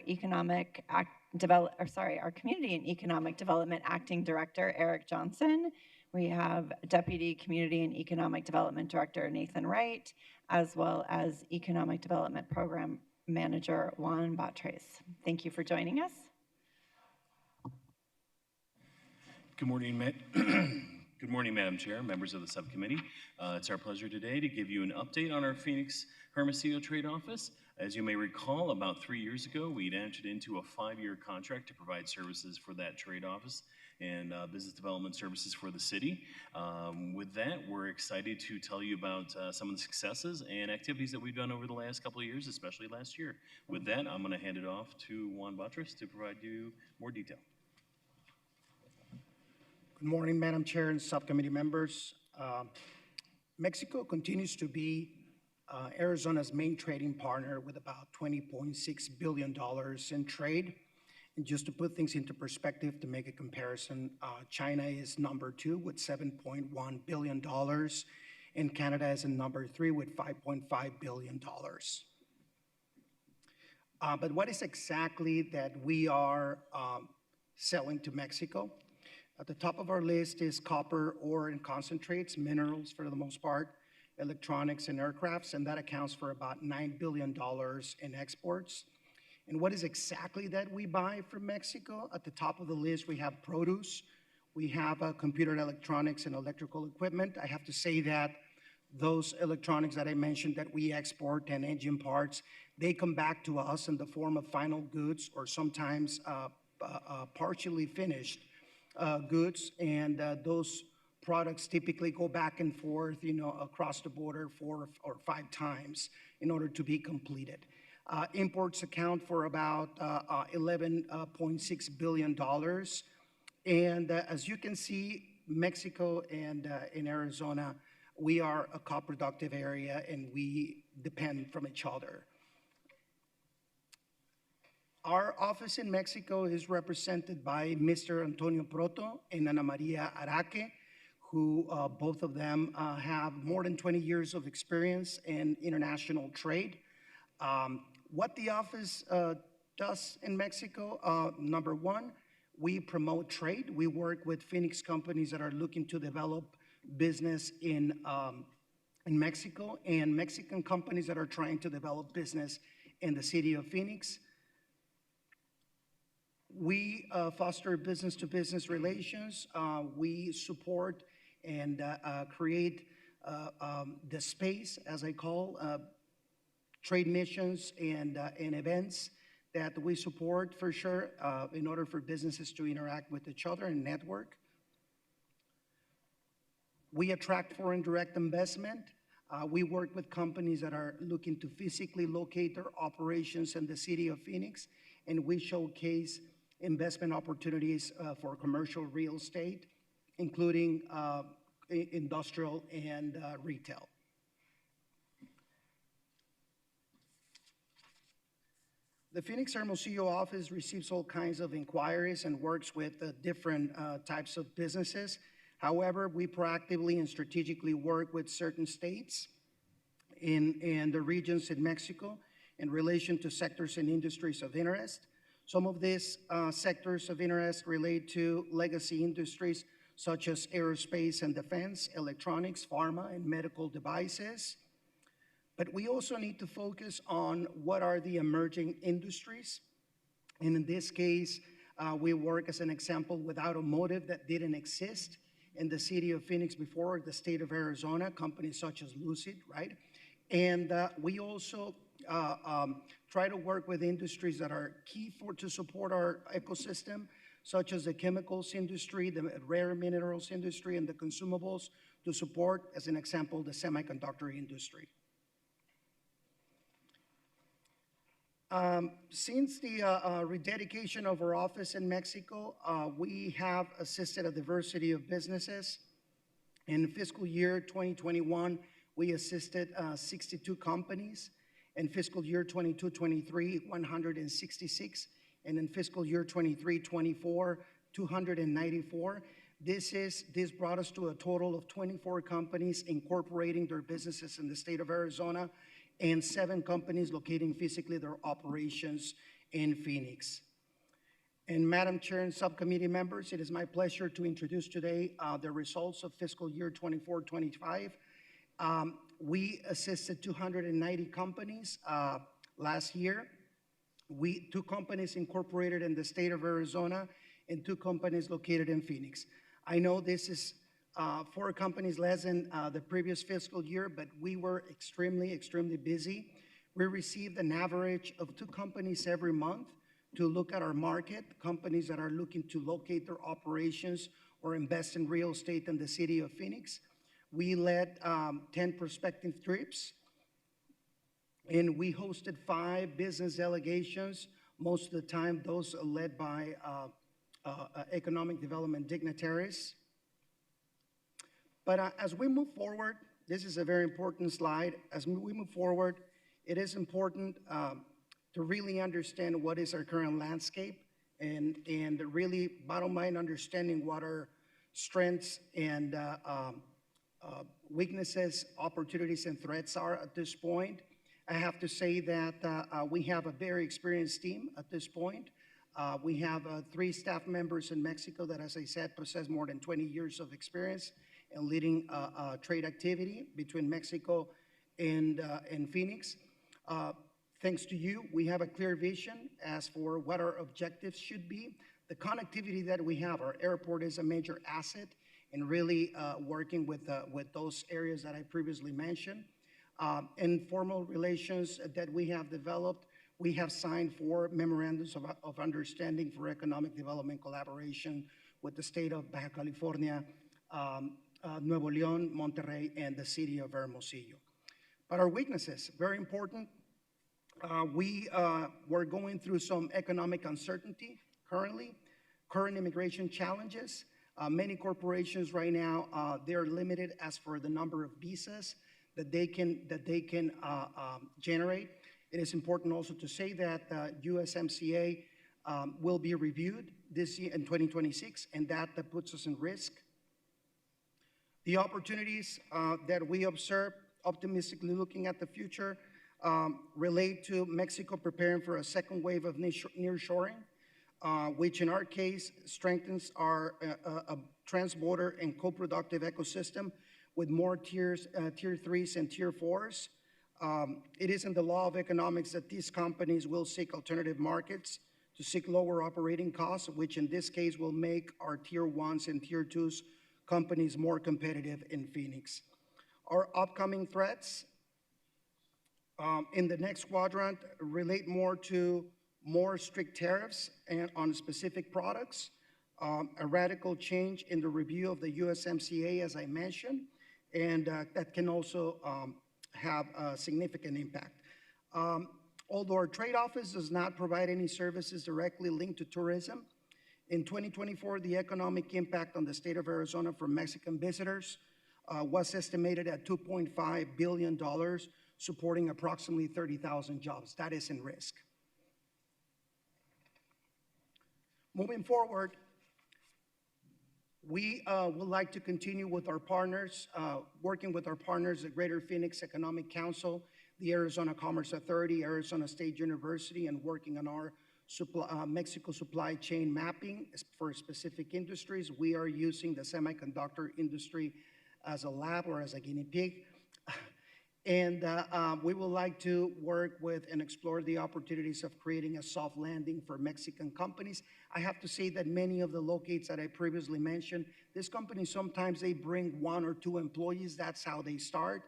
Community and Economic Development Acting Director, Eric Johnson. We have Deputy Community and Economic Development Director, Nathan Wright, as well as Economic Development Program Manager, Juan Batres. Thank you for joining us.
Good morning, Good morning, Madam Chair, members of the subcommittee. It's our pleasure today to give you an update on our Phoenix Hermosillo Trade Office. As you may recall, about 3 years ago, we'd entered into a 5-year contract to provide services for that trade office and business development services for the city. With that, we're excited to tell you about some of the successes and activities that we've done over the last couple of years, especially last year. With that, I'm going to hand it off to Juan Batres to provide you more detail.
Good morning, Madam Chair and subcommittee members. Mexico continues to be Arizona's main trading partner with about $20.6 billion in trade. And just to put things into perspective, to make a comparison, China is number 2 with $7.1 billion, and Canada is in number 3 with $5.5 billion. But what is exactly that we are selling to Mexico? At the top of our list is copper, ore, and concentrates, minerals for the most part, electronics and aircrafts, and that accounts for about $9 billion in exports. And what is exactly that we buy from Mexico? At the top of the list, we have produce, We have computer electronics and electrical equipment. I have to say that those electronics that I mentioned that we export and engine parts, they come back to us in the form of final goods or sometimes partially finished goods, and those products typically go back and forth, across the border 4 or 5 times in order to be completed. Imports account for about $11.6 billion. And as you can see, Mexico and in Arizona, we are a co-productive area and we depend from each other. Our office in Mexico is represented by Mr. Antonio Proto and Ana Maria Araque, who both of them have more than 20 years of experience in international trade. What the office does in Mexico, number one, we promote trade. We work with Phoenix companies that are looking to develop business in Mexico, and Mexican companies that are trying to develop business in the city of Phoenix. We foster business-to-business relations. We support and create the space, as I call, trade missions and events that we support for sure in order for businesses to interact with each other and network. We attract foreign direct investment. We work with companies that are looking to physically locate their operations in the city of Phoenix, and we showcase investment opportunities for commercial real estate, including industrial and retail. The Phoenix Hermosillo office receives all kinds of inquiries and works with different types of businesses. However, we proactively and strategically work with certain states in the regions in Mexico in relation to sectors and industries of interest. Some of these sectors of interest relate to legacy industries such as aerospace and defense, electronics, pharma, and medical devices. But we also need to focus on what are the emerging industries. And in this case, we work as an example with automotive that didn't exist in the city of Phoenix before, the state of Arizona, companies such as Lucid, right? And we also try to work with industries that are key to support our ecosystem, such as the chemicals industry, the rare minerals industry, and the consumables to support, as an example, the semiconductor industry. Since the rededication of our office in Mexico, we have assisted a diversity of businesses. In fiscal year 2021, we assisted 62 companies. In fiscal year 22-23, 166. And in fiscal year 23-24, 294. This brought us to a total of 24 companies incorporating their businesses in the state of Arizona, and 7 companies locating physically their operations in Phoenix. And Madam Chair and subcommittee members, it is my pleasure to introduce today the results of fiscal year 24-25. We assisted 290 companies last year. 2 companies incorporated in the state of Arizona and 2 companies located in Phoenix. I know this is 4 companies less than the previous fiscal year, but we were extremely busy. We received an average of 2 companies every month to look at our market, companies that are looking to locate their operations or invest in real estate in the city of Phoenix. We led 10 prospective trips, and we hosted 5 business delegations, most of the time those led by economic development dignitaries. But as we move forward, this is a very important slide. As we move forward, it is important to really understand what is our current landscape and really bottom line understanding what our strengths and weaknesses, opportunities, and threats are at this point. I have to say that we have a very experienced team at this point. We have 3 staff members in Mexico that, as I said, possess more than 20 years of experience in leading trade activity between Mexico and Phoenix. Thanks to you, we have a clear vision as for what our objectives should be. The connectivity that we have, our airport is a major asset in really working with those areas that I previously mentioned. Informal relations that we have developed, we have signed 4 memorandums of understanding for economic development collaboration with the state of Baja California, Nuevo León, Monterrey, and the city of Hermosillo. But our weaknesses, very important. We're going through some economic uncertainty currently, current immigration challenges. Many corporations right now, they're limited as for the number of visas that they can generate. It is important also to say that USMCA will be reviewed this year in 2026, and that puts us in risk. The opportunities that we observe, optimistically looking at the future, relate to Mexico preparing for a second wave of nearshoring, which in our case strengthens our transborder and co-productive ecosystem with more tier 3s and tier 4s. It is in the law of economics that these companies will seek alternative markets to seek lower operating costs, which in this case will make our tier 1s and tier 2s companies more competitive in Phoenix. Our upcoming threats in the next quadrant relate more to more strict tariffs and on specific products, a radical change in the review of the USMCA, as I mentioned, and that can also have a significant impact. Although our trade office does not provide any services directly linked to tourism, in 2024, the economic impact on the state of Arizona from Mexican visitors was estimated at $2.5 billion, supporting approximately 30,000 jobs. That is in risk. Moving forward, we would like to continue with our partners, working with our partners at Greater Phoenix Economic Council, the Arizona Commerce Authority, Arizona State University, and working on our Mexico supply chain mapping for specific industries. We are using the semiconductor industry as a lab or as a guinea pig. And we would like to work with and explore the opportunities of creating a soft landing for Mexican companies. I have to say that many of the locates that I previously mentioned, these companies, sometimes they bring 1 or 2 employees. That's how they start,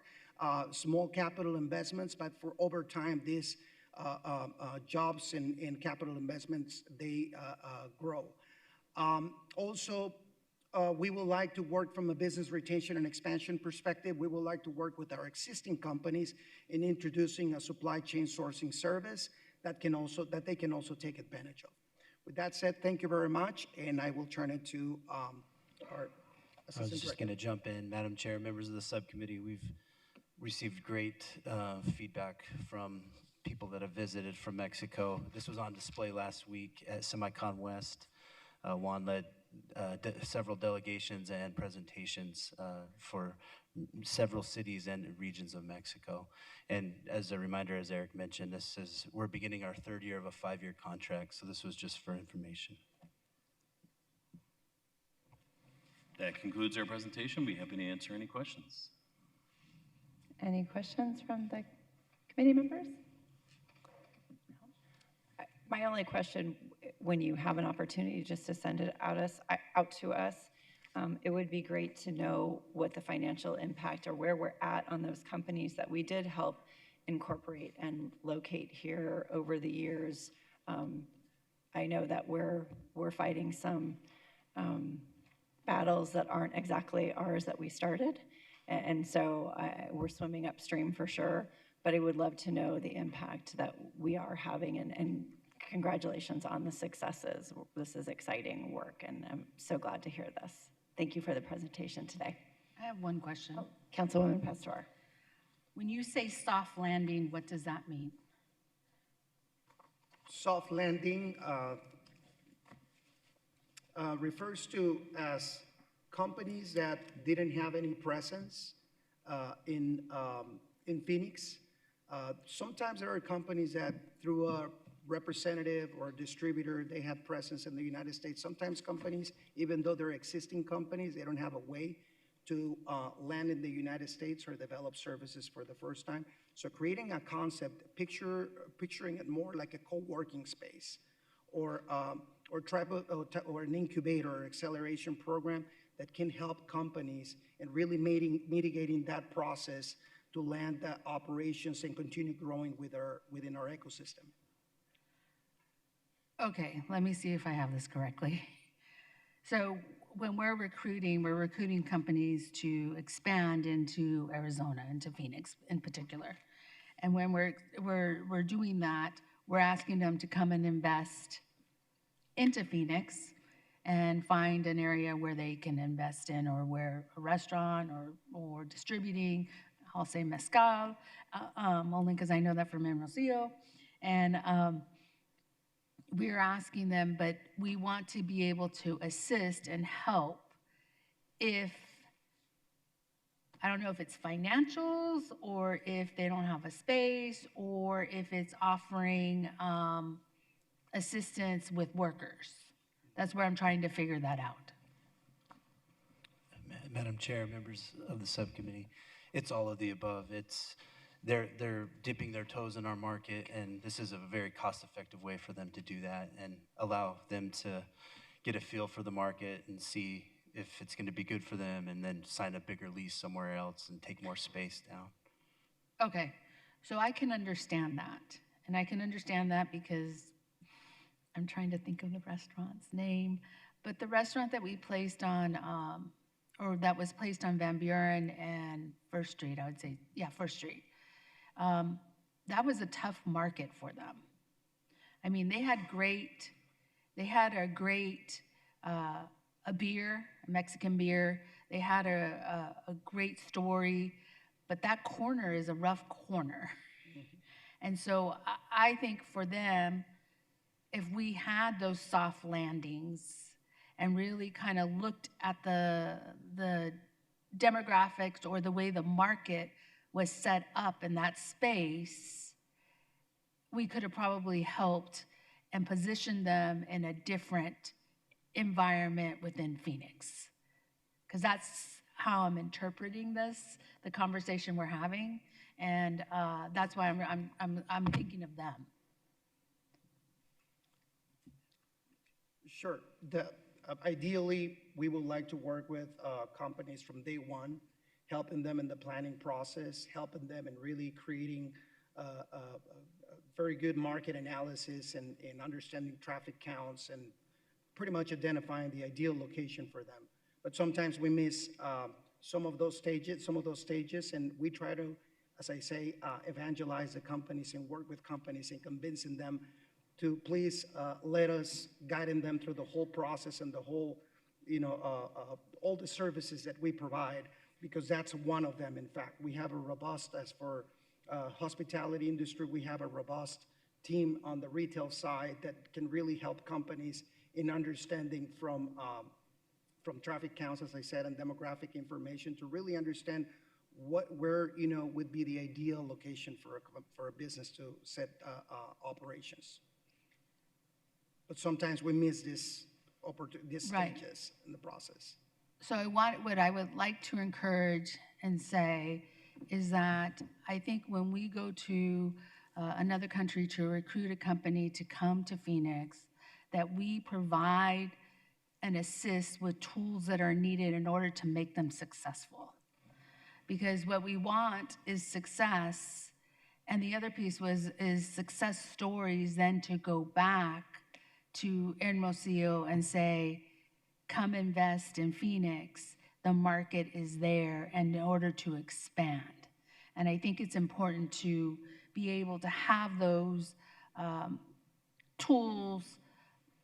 small capital investments, but for over time, these jobs and capital investments, they grow. Also, we would like to work from a business retention and expansion perspective. We would like to work with our existing companies in introducing a supply chain sourcing service that they can also take advantage of. With that said, thank you very much, and I will turn it to our Assistant
I was just
Director.
going to jump in, Madam Chair, members of the subcommittee. We've received great feedback from people that have visited from Mexico. This was on display last week at SemiCon West. Juan led several delegations and presentations for several cities and regions of Mexico. And as a reminder, as Eric mentioned, we're beginning our 3rd year of a 5-year contract, so this was just for information.
That concludes our presentation. We'll be happy to answer any questions.
Any questions from the committee members? My only question, when you have an opportunity just to send it out to us, it would be great to know what the financial impact or where we're at on those companies that we did help incorporate and locate here over the years. I know that we're fighting some battles that aren't exactly ours that we started, and so we're swimming upstream for sure, but I would love to know the impact that we are having, and congratulations on the successes. This is exciting work, and I'm so glad to hear this. Thank you for the presentation today.
I have one question.
Councilwoman Pastor.
When you say soft landing, what does that mean?
Soft landing refers to as companies that didn't have any presence in Phoenix. Sometimes there are companies that through a representative or distributor, they have presence in the United States. Sometimes companies, even though they're existing companies, they don't have a way to land in the United States or develop services for the first time. So creating a concept, picturing it more like a co-working space or or an incubator or acceleration program that can help companies in really mitigating that process to land the operations and continue growing within our ecosystem.
Okay, let me see if I have this correctly. So when we're recruiting companies to expand into Arizona, into Phoenix in particular. And when we're doing that, we're asking them to come and invest into Phoenix and find an area where they can invest in, or where a restaurant or distributing, I'll say mezcal, only because I know that from Hermosillo. And we're asking them, but we want to be able to assist and help if, I don't know if it's financials or if they don't have a space or if it's offering assistance with workers. That's where I'm trying to figure that out.
Madam Chair, members of the subcommittee, it's all of the above. They're dipping their toes in our market, and this is a very cost-effective way for them to do that and allow them to get a feel for the market and see if it's going to be good for them, and then sign a bigger lease somewhere else and take more space down.
Okay, so I can understand that. And I can understand that because I'm trying to think of the restaurant's name, but the restaurant that we placed on, or that was placed on Van Buren and First Street, I would say, yeah, First Street. That was a tough market for them. I mean, they had a great a beer, a Mexican beer. They had a great story, but that corner is a rough corner. And so I think for them, if we had those soft landings and really kind of looked at the demographics or the way the market was set up in that space, we could have probably helped and positioned them in a different environment within Phoenix. Because that's how I'm interpreting this, the conversation we're having, and that's why I'm thinking of them.
Sure. Ideally, we would like to work with companies from day one, helping them in the planning process, helping them in really creating a very good market analysis and understanding traffic counts and pretty much identifying the ideal location for them. But sometimes we miss some of those stages, and we try to, as I say, evangelize the companies and work with companies and convincing them to please let us guide them through the whole process and the whole, all the services that we provide, because that's one of them. In fact, we have a robust, as for hospitality industry, we have a robust team on the retail side that can really help companies in understanding from traffic counts, as I said, and demographic information to really understand where would be the ideal location for a business to set operations. But sometimes we miss these stages in the process.
So what I would like to encourage and say is that I think when we go to another country to recruit a company to come to Phoenix, that we provide and assist with tools that are needed in order to make them successful. Because what we want is success, and the other piece is success stories then to go back to Hermosillo and say, come invest in Phoenix, the market is there, and in order to expand. And I think it's important to be able to have those tools.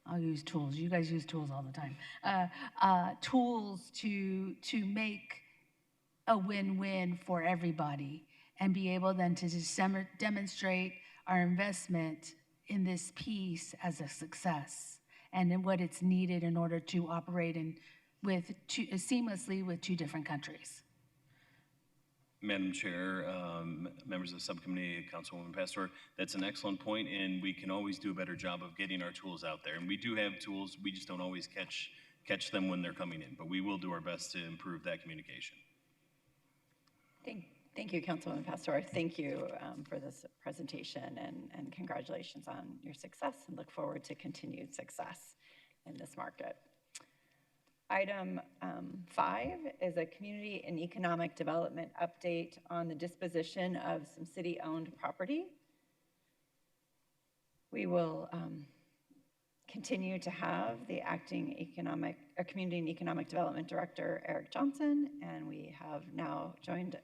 I'll use tools, you guys use tools all the time. Tools to make a win-win for everybody and be able then to demonstrate our investment in this piece as a success and in what it's needed in order to operate seamlessly with two different countries.
Madam Chair, members of the subcommittee, Councilwoman Pastor, that's an excellent point, and we can always do a better job of getting our tools out there. And we do have tools, we just don't always catch them when they're coming in, but we will do our best to improve that communication.
Thank you, Councilwoman Pastor. Thank you for this presentation, and congratulations on your success, and look forward to continued success. in this market. Item 5 is a community and economic development update on the disposition of some city-owned property. We will continue to have the acting community and economic development director, Eric Johnson, and we have now joined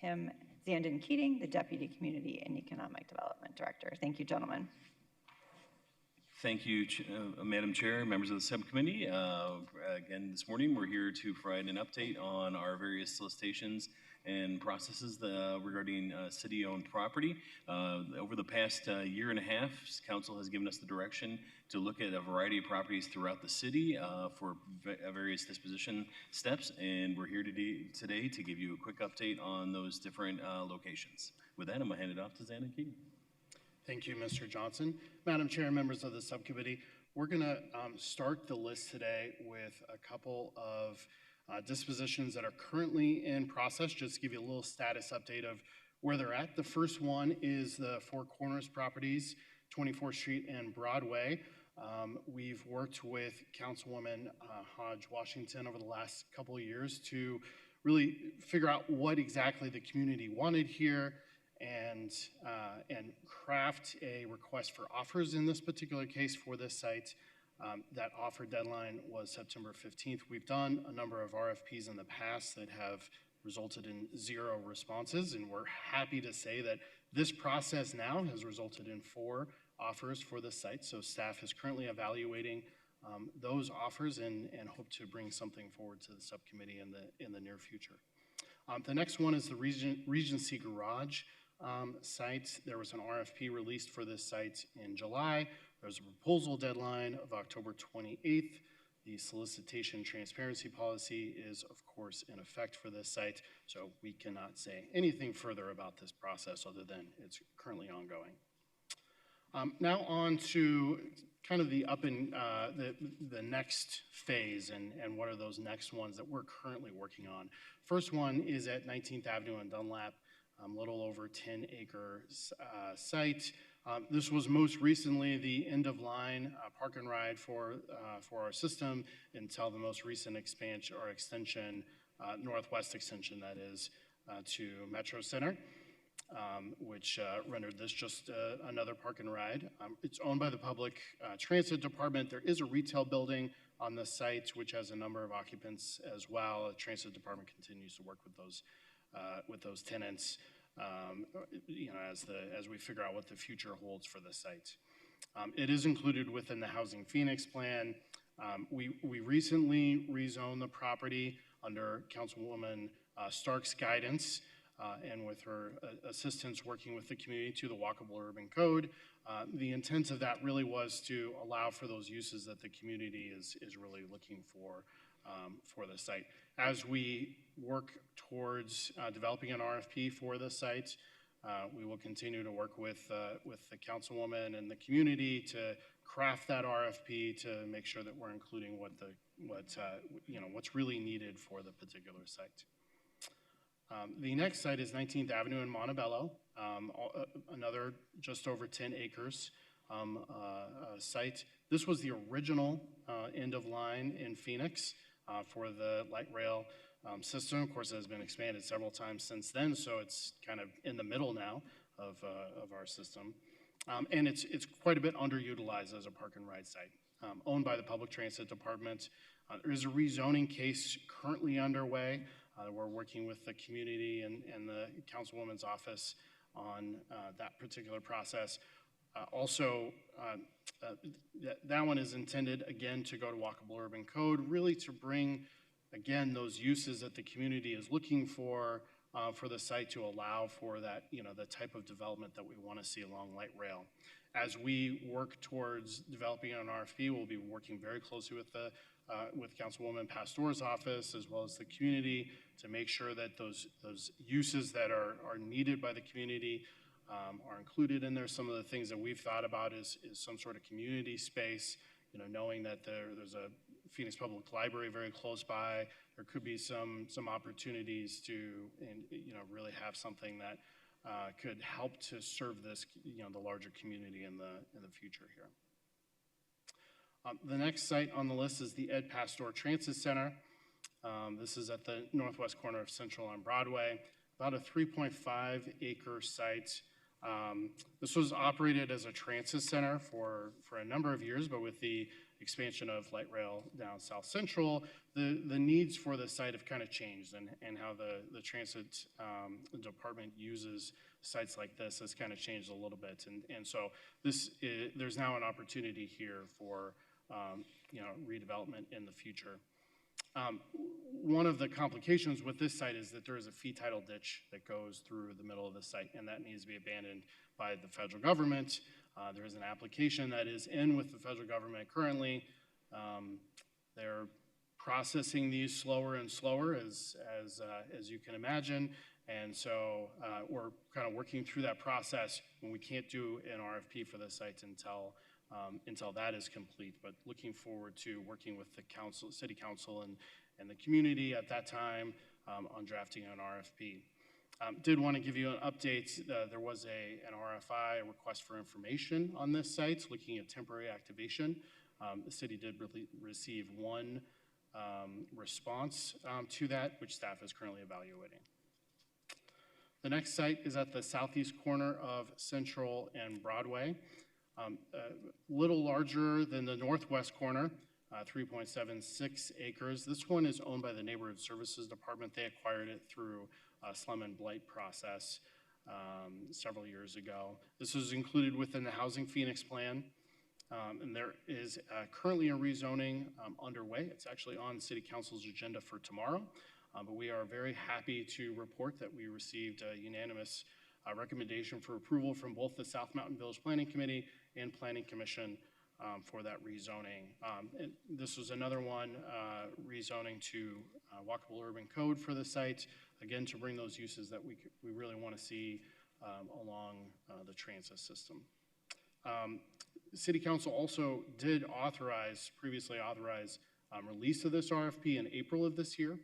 him, Zandon Keating, the deputy community and economic development director. Thank you, gentlemen.
Thank you, Madam Chair, members of the subcommittee. Again, this morning we're here to provide an update on our various solicitations and processes regarding city-owned property. Over the past year and a half, Council has given us the direction to look at a variety of properties throughout the city for various disposition steps, and we're here today to give you a quick update on those different locations. With that, I'm going to hand it off to Zandon Keating.
Thank you, Mr. Johnson. Madam Chair, members of the subcommittee, we're going to start the list today with a couple of dispositions that are currently in process, just to give you a little status update of where they're at. The first one is the Four Corners properties, 24th Street and Broadway. We've worked with Councilwoman Hodge Washington over the last couple of years to really figure out what exactly the community wanted here, and craft a request for offers in this particular case for this site. That offer deadline was September 15th. We've done a number of RFPs in the past that have resulted in 0 responses, and we're happy to say that this process now has resulted in 4 offers for the site. So staff is currently evaluating those offers and hope to bring something forward to the subcommittee in the near future. The next one is the Regency Garage site. There was an RFP released for this site in July. There's a proposal deadline of October 28th. The solicitation transparency policy is, of course, in effect for this site, so we cannot say anything further about this process other than it's currently ongoing. Now on to kind of the the next phase and what are those next ones that we're currently working on. First one is at 19th Avenue and Dunlap, a little over 10-acre site. This was most recently the end-of-line park and ride for our system until the most recent expansion or extension, northwest extension that is, to Metro Center, which rendered this just another park and ride. It's owned by the Public Transit Department. There is a retail building on the site which has a number of occupants as well. The Transit Department continues to work with those tenants, as we figure out what the future holds for the site. It is included within the Housing Phoenix plan. We recently rezoned the property under Councilwoman Stark's guidance and with her assistance working with the community to the walkable urban code. The intent of that really was to allow for those uses that the community is really looking for the site. As we work towards developing an RFP for the site, we will continue to work with the councilwoman and the community to craft that RFP to make sure that we're including what's really needed for the particular site. The next site is 19th Avenue in Montebello, another just over 10 acres site. This was the original end of line in Phoenix for the light rail system. Of course, it has been expanded several times since then, so it's kind of in the middle now of our system. And it's quite a bit underutilized as a park and ride site. Owned by the Public Transit Department. There is a rezoning case currently underway. We're working with the community and the councilwoman's office on that particular process. That one is intended, again, to go to walkable urban code, really to bring, again, those uses that the community is looking for the site to allow for that, the type of development that we want to see along light rail. As we work towards developing an RFP, we'll be working very closely with Councilwoman Pastor's office as well as the community to make sure that those uses that are needed by the community are included in there. Some of the things that we've thought about is some sort of community space, knowing that there's a Phoenix Public Library very close by. There could be some opportunities to really have something that could help to serve this, the larger community in the future here. The next site on the list is the Ed Pastor Transit Center. This is at the northwest corner of Central on Broadway, about a 3.5 acre site. This was operated as a transit center for a number of years, but with the expansion of light rail down South Central, the needs for the site have kind of changed, and how the transit department uses sites like this has kind of changed a little bit. And so there's now an opportunity here for redevelopment in the future. One of the complications with this site is that there is a fee title ditch that goes through the middle of the site, and that needs to be abandoned by the federal government. There is an application that is in with the federal government currently. They're processing these slower and slower, as you can imagine, and so we're kind of working through that process when we can't do an RFP for the site until that is complete, but looking forward to working with the council, city council, and the community at that time on drafting an RFP. Did want to give you an update. There was an RFI, a request for information on this site, looking at temporary activation. The city did receive one response to that, which staff is currently evaluating. The next site is at the southeast corner of Central and Broadway. A little larger than the northwest corner, 3.76 acres. This one is owned by the Neighborhood Services Department. They acquired it through a slum and blight process several years ago. This was included within the Housing Phoenix plan, and there is currently a rezoning underway. It's actually on City Council's agenda for tomorrow, but we are very happy to report that we received a unanimous recommendation for approval from both the South Mountain Village Planning Committee and Planning Commission for that rezoning. And this was another one, rezoning to walkable urban code for the site, again, to bring those uses that we really want to see along the transit system. City Council also did previously authorize release of this RFP in April of this year.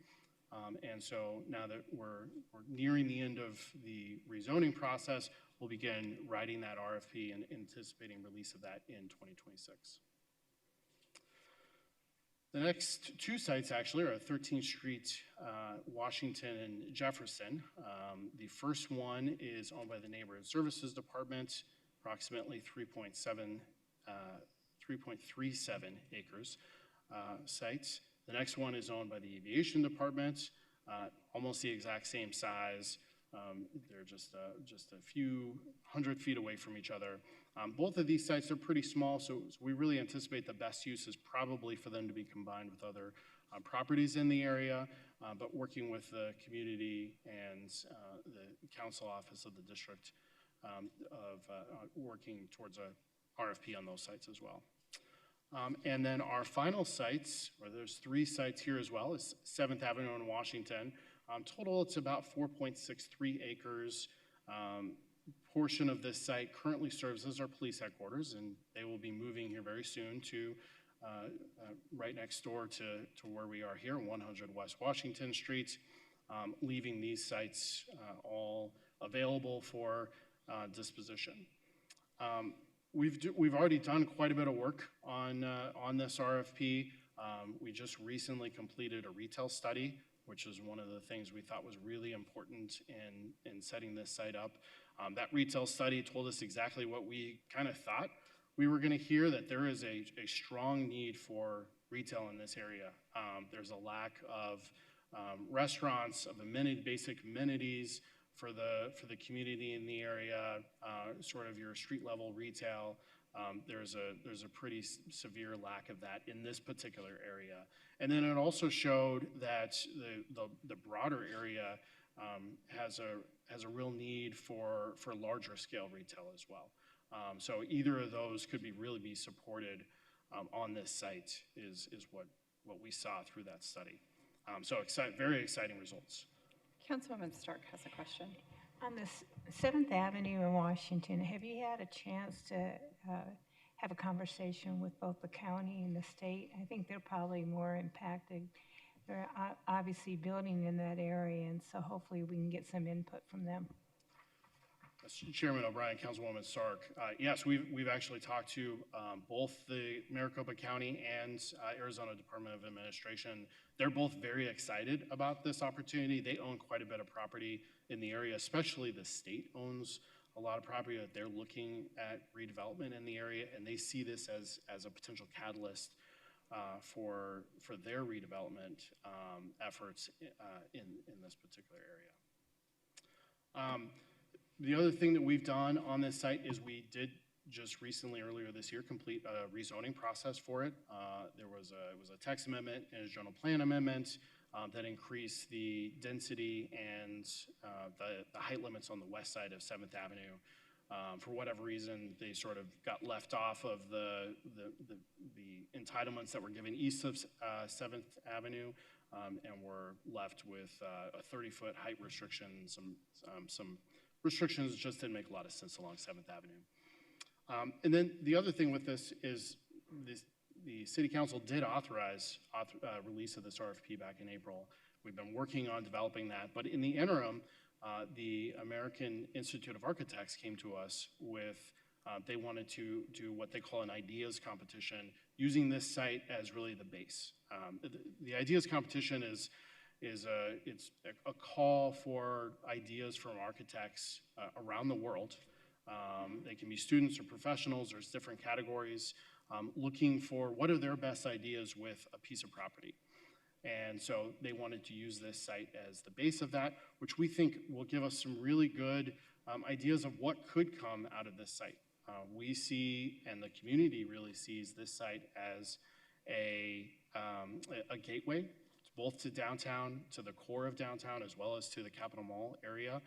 And so now that we're nearing the end of the rezoning process, we'll begin writing that RFP and anticipating release of that in 2026. The next two sites actually are 13th Street, Washington and Jefferson. The first one is owned by the Neighborhood Services Department, approximately 3.37 acres sites. The next one is owned by the Aviation Department, almost the exact same size. They're just a few hundred feet away from each other. Both of these sites are pretty small, so we really anticipate the best use is probably for them to be combined with other properties in the area, but working with the community and the council office of the district working towards a RFP on those sites as well. And then our final sites, or there's three sites here as well, is 7th Avenue in Washington. Total, it's about 4.63 acres. Portion of this site currently serves as our police headquarters, and they will be moving here very soon to right next door to where we are here, 100 West Washington Street, leaving these sites all available for disposition. We've already done quite a bit of work on this RFP. We just recently completed a retail study, which is one of the things we thought was really important in setting this site up. That retail study told us exactly what we kind of thought we were going to hear, that there is a strong need for retail in this area. There's a lack of restaurants, of basic amenities for the community in the area, sort of your street level retail. There's a pretty severe lack of that in this particular area. And then it also showed that the broader area has a real need for larger scale retail as well. So either of those could really be supported on this site is what we saw through that study. So very exciting results.
Councilwoman Stark has a question.
On this 7th Avenue in Washington, have you had a chance to have a conversation with both the county and the state? I think they're probably more impacted. They're obviously building in that area, and so hopefully we can get some input from them.
Chairman O'Brien, Councilwoman Stark. Yes, we've actually talked to both the Maricopa County and Arizona Department of Administration. They're both very excited about this opportunity. They own quite a bit of property in the area, especially the state owns a lot of property that they're looking at redevelopment in the area, and they see this as a potential catalyst for their redevelopment efforts in this particular area. The other thing that we've done on this site is we did just recently, earlier this year, complete a rezoning process for it. It was a text amendment and a general plan amendment that increased the density and the height limits on the west side of 7th Avenue. For whatever reason, they sort of got left off of the entitlements that were given east of 7th Avenue, and were left with a 30-foot height restriction, some restrictions just didn't make a lot of sense along 7th Avenue. And then the other thing with this is the City Council did authorize release of this RFP back in April. We've been working on developing that, but in the interim, the American Institute of Architects came to us with, they wanted to do what they call an ideas competition, using this site as really the base. The ideas competition it's a call for ideas from architects around the world. They can be students or professionals, there's different categories, looking for what are their best ideas with a piece of property. And so they wanted to use this site as the base of that, which we think will give us some really good ideas of what could come out of this site. We see, and the community really sees this site as a gateway, both to downtown, to the core of downtown, as well as to the Capitol Mall area,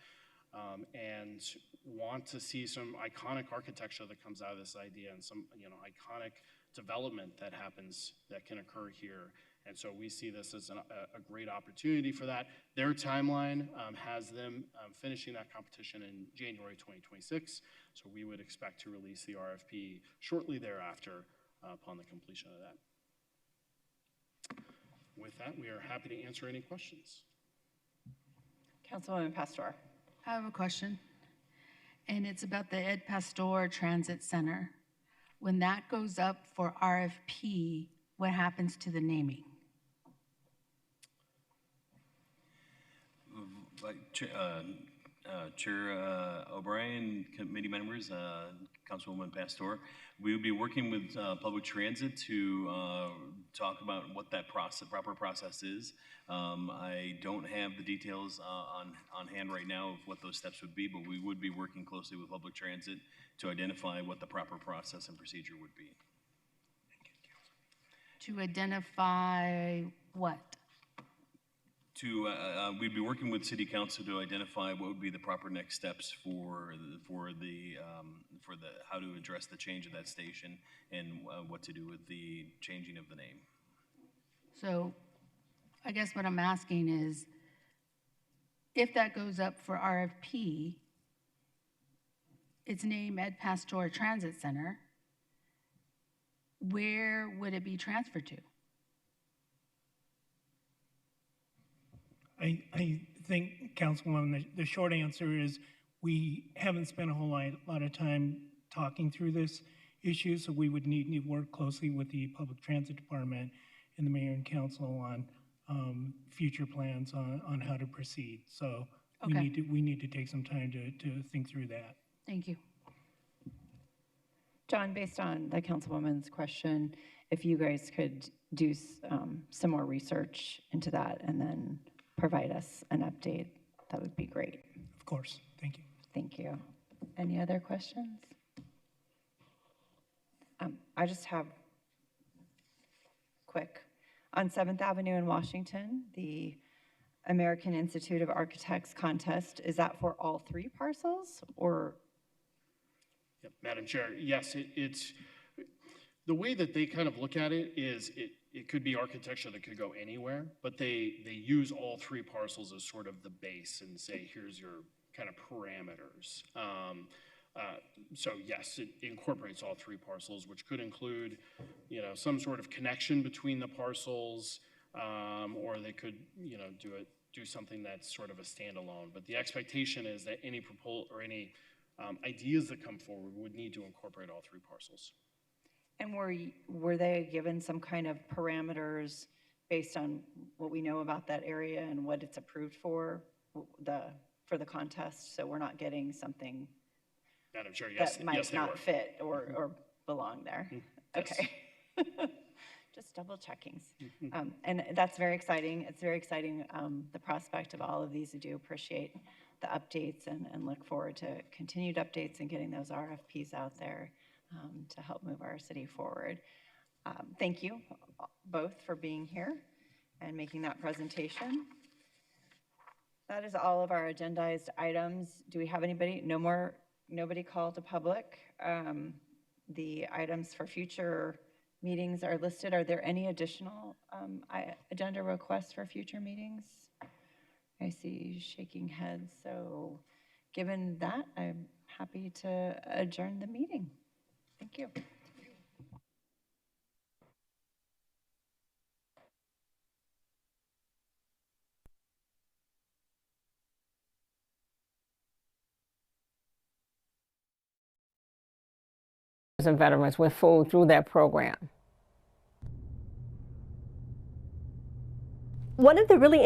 and want to see some iconic architecture that comes out of this idea, and some iconic development that happens, that can occur here. And so we see this as a great opportunity for that. Their timeline has them finishing that competition in January 2026. So we would expect to release the RFP shortly thereafter upon the completion of that. With that, we are happy to answer any questions.
Councilwoman Pastor.
I have a question, and it's about the Ed Pastor Transit Center. When that goes up for RFP, what happens to the naming?
Chair O'Brien, committee members, Councilwoman Pastor, we would be working with public transit to talk about what that proper process is. I don't have the details on hand right now of what those steps would be, but we would be working closely with public transit to identify what the proper process and procedure would be.
To identify what?
We'd be working with City Council to identify what would be the proper next steps for how to address the change of that station and what to do with the changing of the name.
So I guess what I'm asking is, if that goes up for RFP, it's named Ed Pastor Transit Center, where would it be transferred to?
I think, Councilwoman, the short answer is we haven't spent a whole lot of time talking through this issue, so we would need to work closely with the Public Transit Department and the Mayor and Council on future plans on how to proceed. So
Okay.
we need to take some time to think through that.
Thank you.
John, based on the Councilwoman's question, if you guys could do some more research into that and then provide us an update, that would be great.
Of course. Thank you.
Thank you. Any other questions? I just have quick. On 7th Avenue in Washington, the American Institute of Architects contest, is that for all 3 parcels or?
Yep, Madam Chair, yes, it's the way that they kind of look at it is it could be architecture that could go anywhere, but they use all 3 parcels as sort of the base and say, here's your kind of parameters. So yes, it incorporates all 3 parcels, which could include, some sort of connection between the parcels, or they could, do something that's sort of a standalone. But the expectation is that any ideas that come forward would need to incorporate all 3 parcels.
And were they given some kind of parameters based on what we know about that area and what it's approved for the contest? So we're not getting something
Madam Chair, yes,
that might
yes, they
not
were.
fit or belong there.
Yes.
Okay. Just double checking. And that's very exciting. It's very exciting, the prospect of all of these. I do appreciate the updates and look forward to continued updates and getting those RFPs out there to help move our city forward. Thank you both for being here and making that presentation. That is all of our agendized items. Do we have anybody? Nobody called to public. The items for future meetings are listed. Are there any additional agenda requests for future meetings? I see shaking heads. So given that, I'm happy to adjourn the meeting. Thank you.
And veterans went full through that program.
One of the really